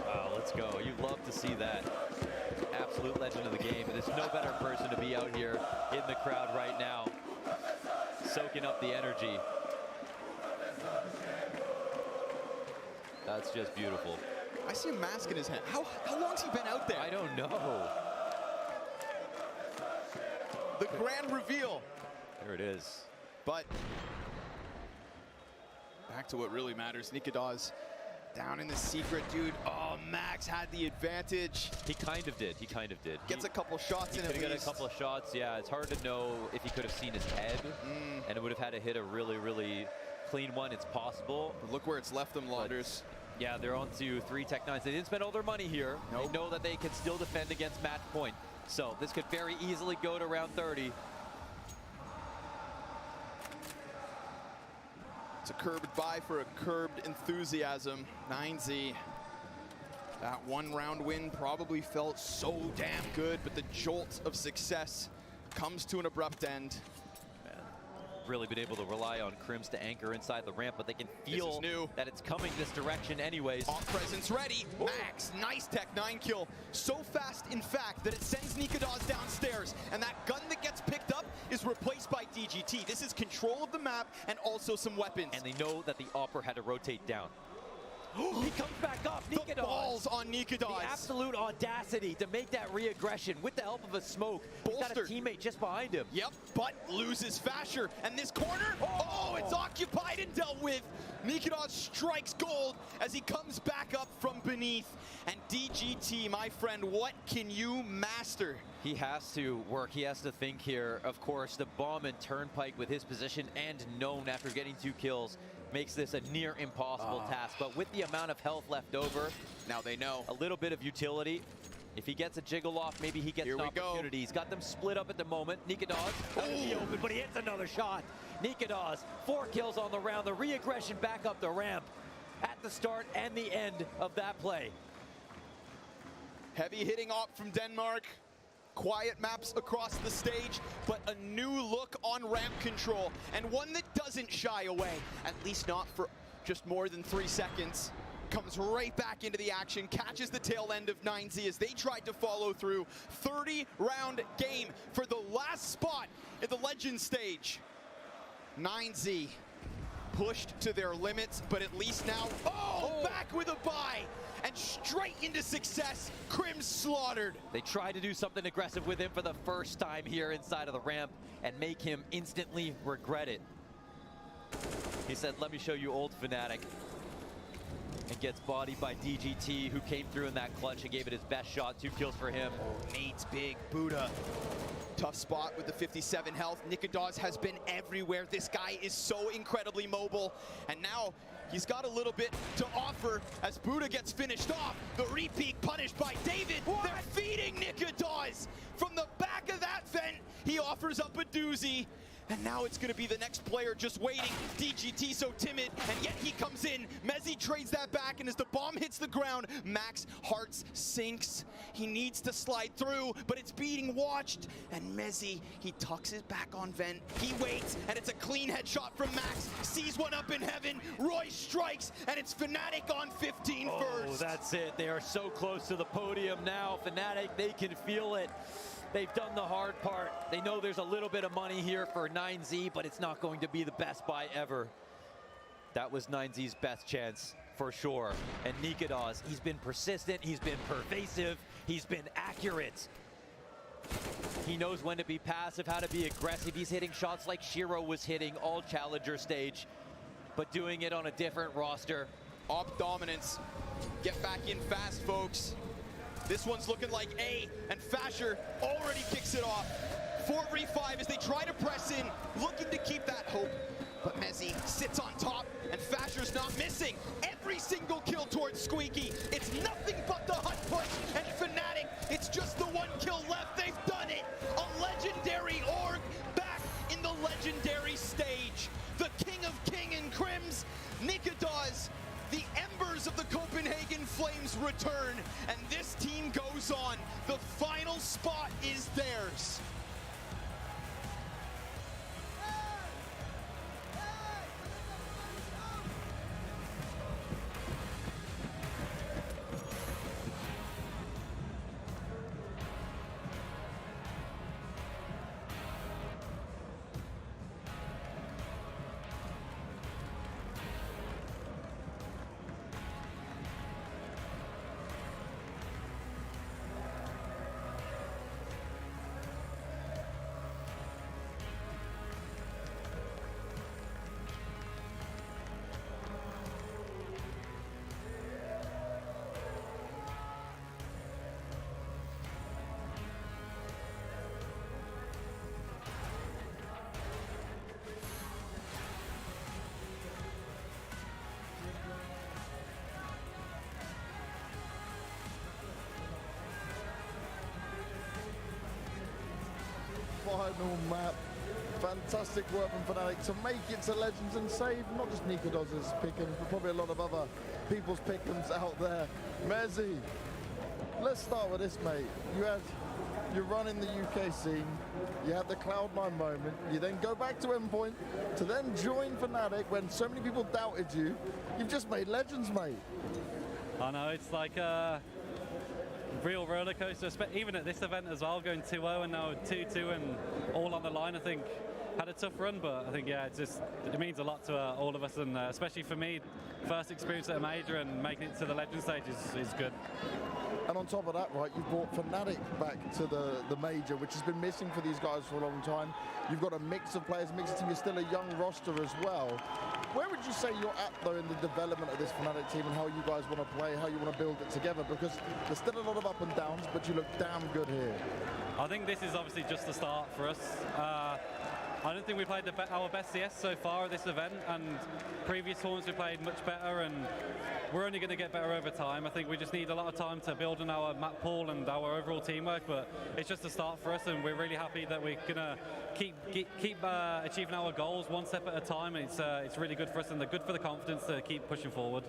L: Oh, let's go. You love to see that. Absolute legend of the game. There's no better person to be out here in the crowd right now, soaking up the energy. That's just beautiful.
J: I see a mask in his hand. How long's he been out there?
L: I don't know.
J: The grand reveal.
L: There it is.
J: But back to what really matters. Nikodas down in the secret, dude. Oh, Max had the advantage.
L: He kind of did. He kind of did.
J: Gets a couple shots in at least.
L: He could have got a couple of shots. Yeah, it's hard to know if he could have seen his head, and it would have had to hit a really, really clean one. It's possible.
J: But look where it's left them, Launders.
L: Yeah, they're on to 3 Tech-9s. They didn't spend all their money here. Nope. They know that they can still defend against match point. So this could very easily go to round 30.
J: It's a curbed buy for a curbed enthusiasm. 9Z. That 1-round win probably felt so damn good, but the jolt of success comes to an abrupt end.
L: Really been able to rely on Crims to anchor inside the ramp, but they can feel that it's coming this direction anyways.
J: Off presence ready. Ooh. Max, nice Tech-9 kill. So fast, in fact, that it sends Nikodas downstairs, and that gun that gets picked up is replaced by DGT. This is control of the map and also some weapons.
L: And they know that the AWPer had to rotate down. He comes back up, Nikodas.
J: The balls on Nikodas.
L: The absolute audacity to make that re-aggression with the help of a smoke. He's got a teammate just behind him.
J: Yep, but loses Fasher. And this corner, oh, it's occupied and dealt with. Nikodas strikes gold as he comes back up from beneath. And DGT, my friend, what can you master?
L: He has to work, he has to think here. Of course, the bomb and Turnpike with his position and known after getting 2 kills makes this a near impossible task. But with the amount of health left over,
J: now they know.
L: A little bit of utility. If he gets a jiggle off, maybe he gets an opportunity. He's got them split up at the moment. Nikodas out in the open, but he hits another shot. Nikodas, 4 kills on the round. The re-aggression back up the ramp at the start and the end of that play.
J: Heavy hitting op from Denmark. Quiet maps across the stage, but a new look on ramp control, and one that doesn't shy away, at least not for just more than 3 seconds. Comes right back into the action, catches the tail end of 9Z as they tried to follow through. 30-round game for the last spot at the Legend stage. 9Z pushed to their limits, but at least now, back with a buy. And straight into success, Crims slaughtered.
L: They tried to do something aggressive with him for the first time here inside of the ramp and make him instantly regret it. He said, let me show you old Fnatic. And gets bodied by DGT, who came through in that clutch and gave it his best shot. 2 kills for him.
J: Nate's big Buddha Tough spot with the 57 health. Nikadaz has been everywhere. This guy is so incredibly mobile. And now he's got a little bit to offer as Buddha gets finished off. The repeat punished by David. What? They're feeding Nikadaz. From the back of that vent, he offers up a doozy. And now it's going to be the next player just waiting. DGT so timid, and yet he comes in. Mezzi trades that back, and as the bomb hits the ground, Max Hearts sinks. He needs to slide through, but it's being watched. And Mezzi, he tucks his back on vent. He waits, and it's a clean headshot from Max. Sees one up in heaven. Roy strikes, and it's Fnatic on 15 first.
L: Oh, that's it. They are so close to the podium now. Fnatic, they can feel it. They've done the hard part. They know there's a little bit of money here for 9Z, but it's not going to be the best buy ever. That was 9Z's best chance, for sure. And Nikadaz, he's been persistent, he's been pervasive, he's been accurate. He knows when to be passive, how to be aggressive. He's hitting shots like Shiro was hitting all challenger stage, but doing it on a different roster.
J: Op dominance. Get back in fast, folks. This one's looking like A, and Fasher already kicks it off. 4v5 as they try to press in, looking to keep that hope. But Mezzi sits on top, and Fasher's not missing. Every single kill towards Squeaky. It's nothing but the hut push, and Fnatic, it's just the one kill left. They've done it. A legendary org back in the legendary stage. The king of king and crims, Nikadaz. The embers of the Copenhagen Flames return, and this team goes on. The final spot is theirs.
M: Final map. Fantastic work from Fnatic to make it to Legends and save not just Nikadaz's pick'ems, but probably a lot of other people's pick'ems out there. Mezzi, let's start with this, mate. You're running the UK scene, you had the Cloud9 moment, you then go back to Endpoint, to then join Fnatic when so many people doubted you. You've just made Legends, mate.
O: I know, it's like a real roller coaster, even at this event as well, going 2-0 and now 2-2 and all on the line. I think had a tough run, but I think, yeah, it means a lot to all of us, and especially for me, first experience at a major and making it to the Legend stage is good.
M: And on top of that, right, you've brought Fnatic back to the major, which has been missing for these guys for a long time. You've got a mix of players, mixed team. You're still a young roster as well. Where would you say you're at, though, in the development of this Fnatic team and how you guys want to play, how you want to build it together? Because there's still a lot of up and downs, but you look damn good here.
O: I think this is obviously just the start for us. I don't think we played our best CS so far at this event, and previous tournaments we played much better, and we're only going to get better over time. I think we just need a lot of time to build on our map pool and our overall teamwork, but it's just a start for us, and we're really happy that we're going to keep achieving our goals one step at a time. It's really good for us, and they're good for the confidence to keep pushing forward.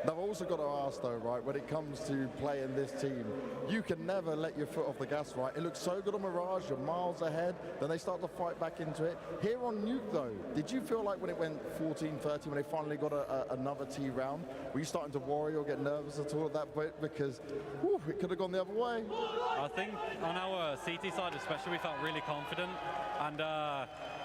M: Now, I've also got to ask, though, right, when it comes to playing this team, you can never let your foot off the gas, right? It looks so good on Mirage, you're miles ahead, then they start to fight back into it. Here on Nuke, though, did you feel like when it went 14-30, when they finally got another T round, were you starting to worry or get nervous at all at that point? Because, whew, it could have gone the other way.
O: I think on our CT side especially, we felt really confident, and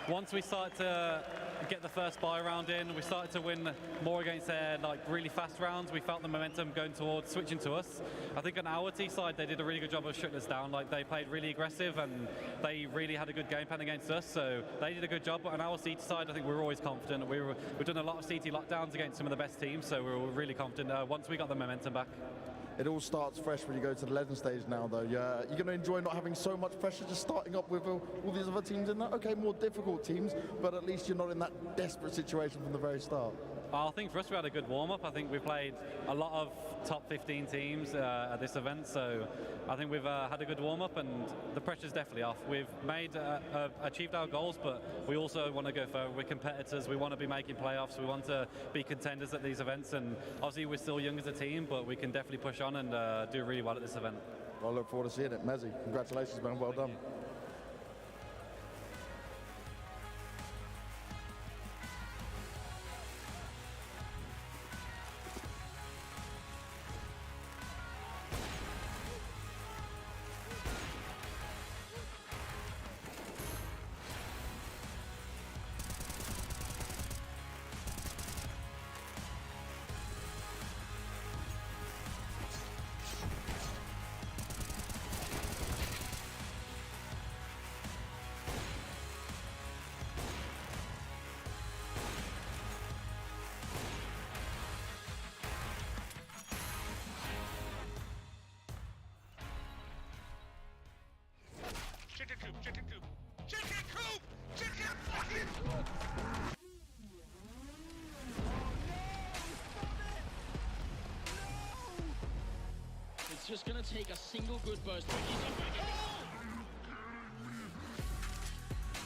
O: once we started to get the first buy round in, we started to win more against their really fast rounds. We felt the momentum going towards switching to us. I think on our T side, they did a really good job of shutting us down. They played really aggressive and they really had a good game plan against us. So they did a good job. But on our CT side, I think we were always confident. We've done a lot of CT lockdowns against some of the best teams, so we were really confident once we got the momentum back.
M: it all starts fresh when you go to the Legend stage now, though. You're going to enjoy not having so much pressure just starting up with all these other teams in there. Okay, more difficult teams, but at least you're not in that desperate situation from the very start.
O: I think for us, we had a good warm-up. I think we played a lot of top 15 teams at this event, so I think we've had a good warm-up, and the pressure's definitely off. We've achieved our goals, but we also want to go further. We're competitors. We want to be making playoffs. We want to be contenders at these events, and obviously we're still young as a team, but we can definitely push on and do really well at this event.
M: I look forward to seeing it. Mezzy, congratulations, man. Well done.
Q: It's just gonna take a single good burst.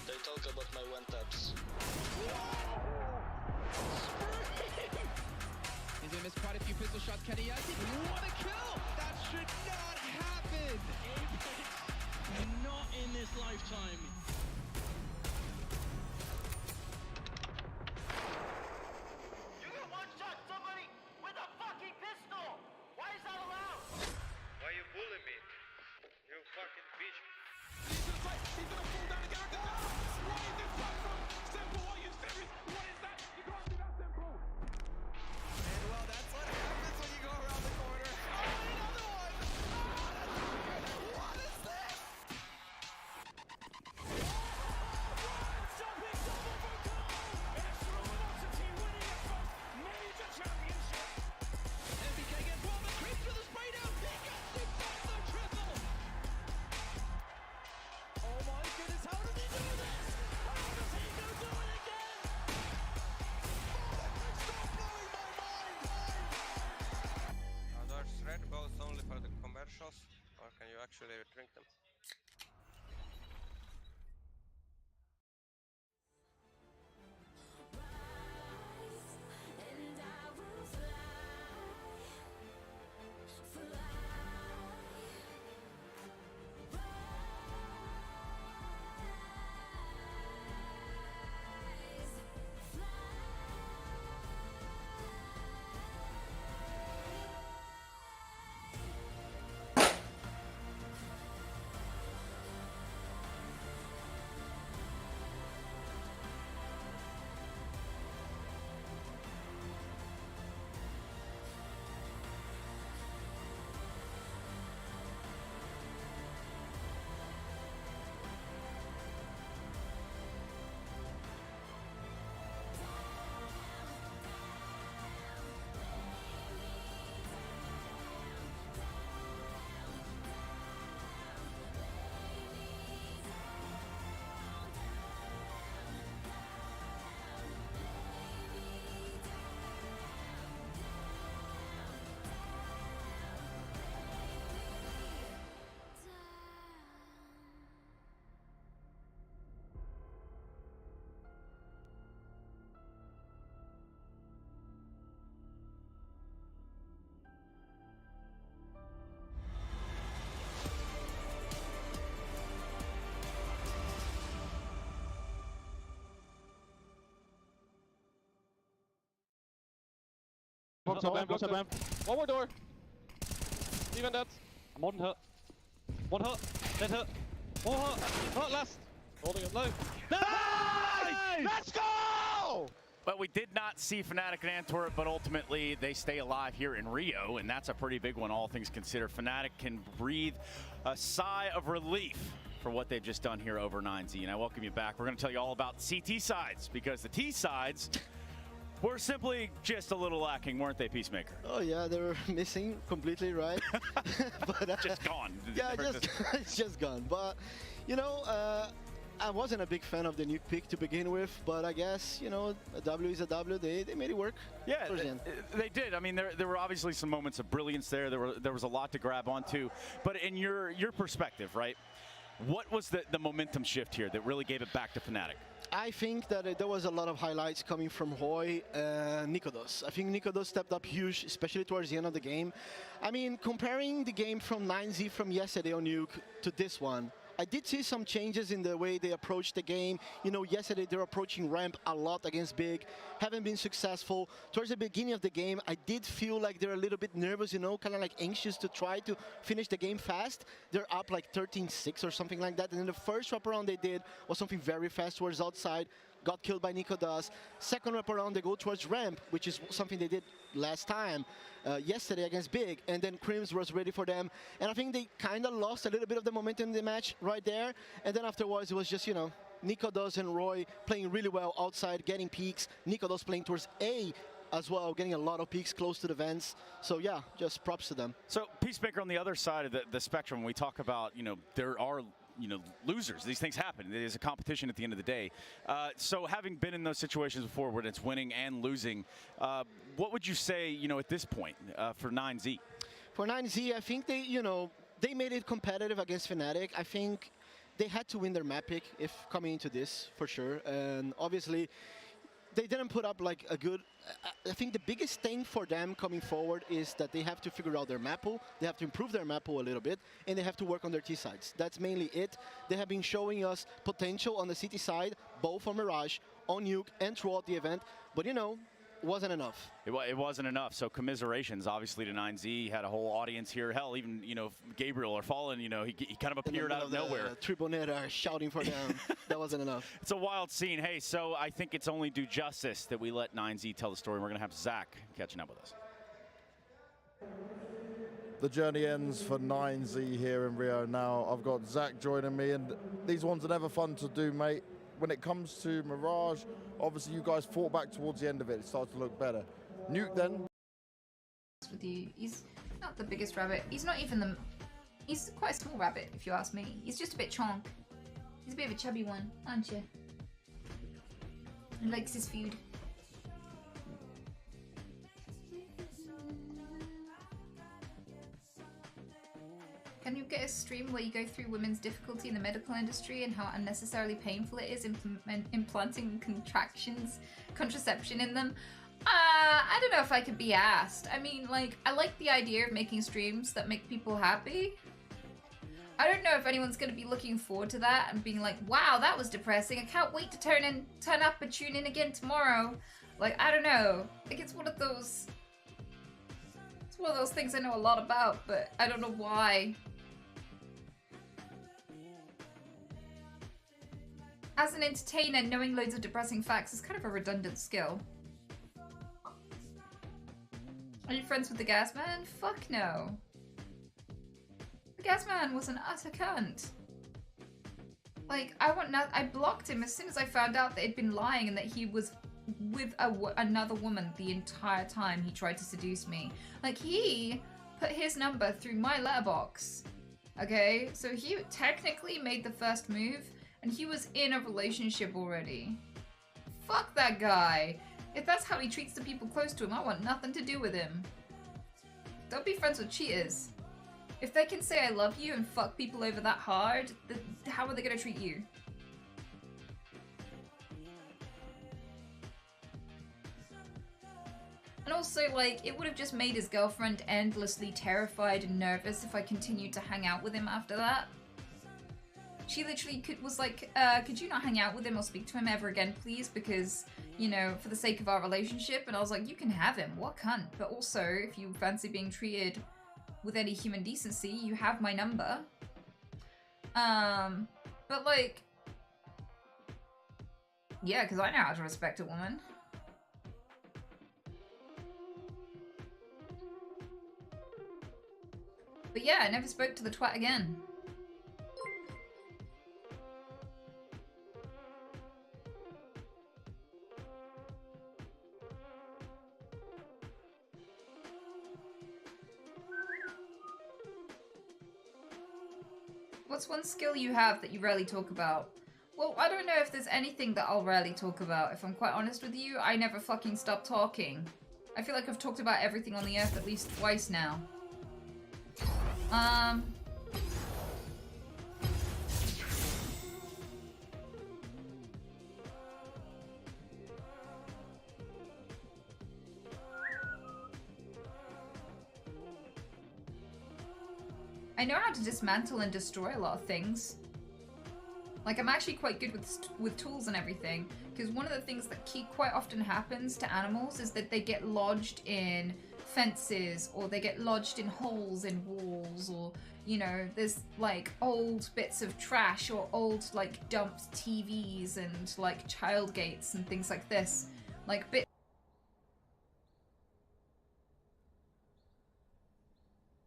Q: They talk about my one taps.
R: He's gonna miss quite a few pistol shots. Can he actually? What a kill! That should not happen!
Q: Not in this lifetime.
S: You can one-shot somebody with a fucking pistol! Why is that allowed?
T: Why you bullying me? You fucking bitch.
S: He's gonna fight! He's gonna fall down again! What is this shot from? Simple, are you serious? What is that? You can't do that, Simple!
R: And well, that's what happens when you go around the corner. Oh, another one! What is this?
T: Are those red balls only for the commercials, or can you actually drink them?
A: Blocks up lamp, blocks up lamp. One more door. Even that.
O: I'm on hurt. One hurt. Dead hurt. More hurt. Hurt last.
A: Holding it low.
U: Nice! Let's go! But we did not see Fnatic and Antwerp, but ultimately they stay alive here in Rio, and that's a pretty big one, all things considered. Fnatic can breathe a sigh of relief for what they've just done here over 9Z, and I welcome you back. We're going to tell you all about CT sides, because the T sides were simply just a little lacking, weren't they, Peacemaker?
C: Oh yeah, they were missing completely, right? But
U: just gone.
C: Yeah, it's just gone. But you know, I wasn't a big fan of the Nuke pick to begin with, but I guess, you know, a W is a W. They made it work.
U: Yeah, they did. I mean, there were obviously some moments of brilliance there. There was a lot to grab onto. But in your perspective, right, what was the momentum shift here that really gave it back to Fnatic?
C: I think that there was a lot of highlights coming from Hoy and Nikodos. I think Nikodos stepped up huge, especially towards the end of the game. I mean, comparing the game from 9Z from yesterday on Nuke to this one, I did see some changes in the way they approached the game. You know, yesterday they were approaching ramp a lot against Big, haven't been successful. Towards the beginning of the game, I did feel like they're a little bit nervous, you know, kind of like anxious to try to finish the game fast. They're up like 13-6 or something like that. And then the first wraparound they did was something very fast towards outside. Got killed by Nikodas. Second wraparound, they go towards ramp, which is something they did last time, yesterday against Big, and then Crims was ready for them. And I think they kind of lost a little bit of the momentum in the match right there. And then afterwards, it was just, you know, Nikodas and Roy playing really well outside, getting peaks. Nikodas playing towards A as well, getting a lot of peaks close to the vents. So yeah, just props to them.
U: So Peacemaker, on the other side of the spectrum, we talk about, you know, there are, you know, losers. These things happen. It is a competition at the end of the day. So having been in those situations before where it's winning and losing, what would you say, you know, at this point for 9Z?
C: For 9Z, I think they, you know, they made it competitive against Fnatic. I think they had to win their map pick if coming into this, for sure. And obviously, they didn't put up like a good... I think the biggest thing for them coming forward is that they have to figure out their map pool, they have to improve their map pool a little bit, and they have to work on their T-sides. That's mainly it. They have been showing us potential on the CT side, both on Mirage, on Nuke, and throughout the event, but you know, wasn't enough.
U: It wasn't enough, so commiserations obviously to 9Z. Had a whole audience here. Hell, even, you know, Gabriel or Fallen, you know, he kind of appeared out of nowhere.
C: Tribonet are shouting for them. That wasn't enough.
U: It's a wild scene. Hey, so I think it's only due justice that we let 9Z tell the story. We're going to have Zach catching up with us.
M: The journey ends for 9Z here in Rio now. I've got Zach joining me, and these ones are never fun to do, mate. When it comes to Mirage, obviously you guys fought back towards the end of it. It started to look better. Nuke then?
V: With you, he's not the biggest rabbit. He's not even the... He's quite a small rabbit, if you ask me. He's just a bit chonk. He's a bit of a chubby one, aren't you? He likes his food. Can you get a stream where you go through women's difficulty in the medical industry and how unnecessarily painful it is implanting contraception in them? I don't know if I could be asked. I mean, like, I like the idea of making streams that make people happy. I don't know if anyone's going to be looking forward to that and being like, wow, that was depressing. I can't wait to turn up and tune in again tomorrow. Like, I don't know. Like, it's one of those things I know a lot about, but I don't know why. As an entertainer, knowing loads of depressing facts is kind of a redundant skill. Are you friends with the Gas Man? Fuck no. The Gas Man was an utter cunt. Like, I blocked him as soon as I found out that he'd been lying and that he was with another woman the entire time he tried to seduce me. Like, he put his number through my letterbox. Okay? So he technically made the first move, and he was in a relationship already. Fuck that guy. If that's how he treats the people close to him, I want nothing to do with him. Don't be friends with cheaters. If they can say I love you and fuck people over that hard, how are they gonna treat you? And also, like, it would have just made his girlfriend endlessly terrified and nervous if I continued to hang out with him after that. She literally was like, could you not hang out with him or speak to him ever again, please? Because, you know, for the sake of our relationship. And I was like, you can have him, what cunt? But also, if you fancy being treated with any human decency, you have my number. But like, yeah, because I know how to respect a woman. But yeah, I never spoke to the twat again. What's one skill you have that you rarely talk about? Well, I don't know if there's anything that I'll rarely talk about. If I'm quite honest with you, I never fucking stop talking. I feel like I've talked about everything on the earth at least twice now. I know how to dismantle and destroy a lot of things. Like, I'm actually quite good with tools and everything, because one of the things that quite often happens to animals is that they get lodged in fences, or they get lodged in holes in walls, or, you know, there's like old bits of trash or old like dumped TVs and like child gates and things like this. Like bits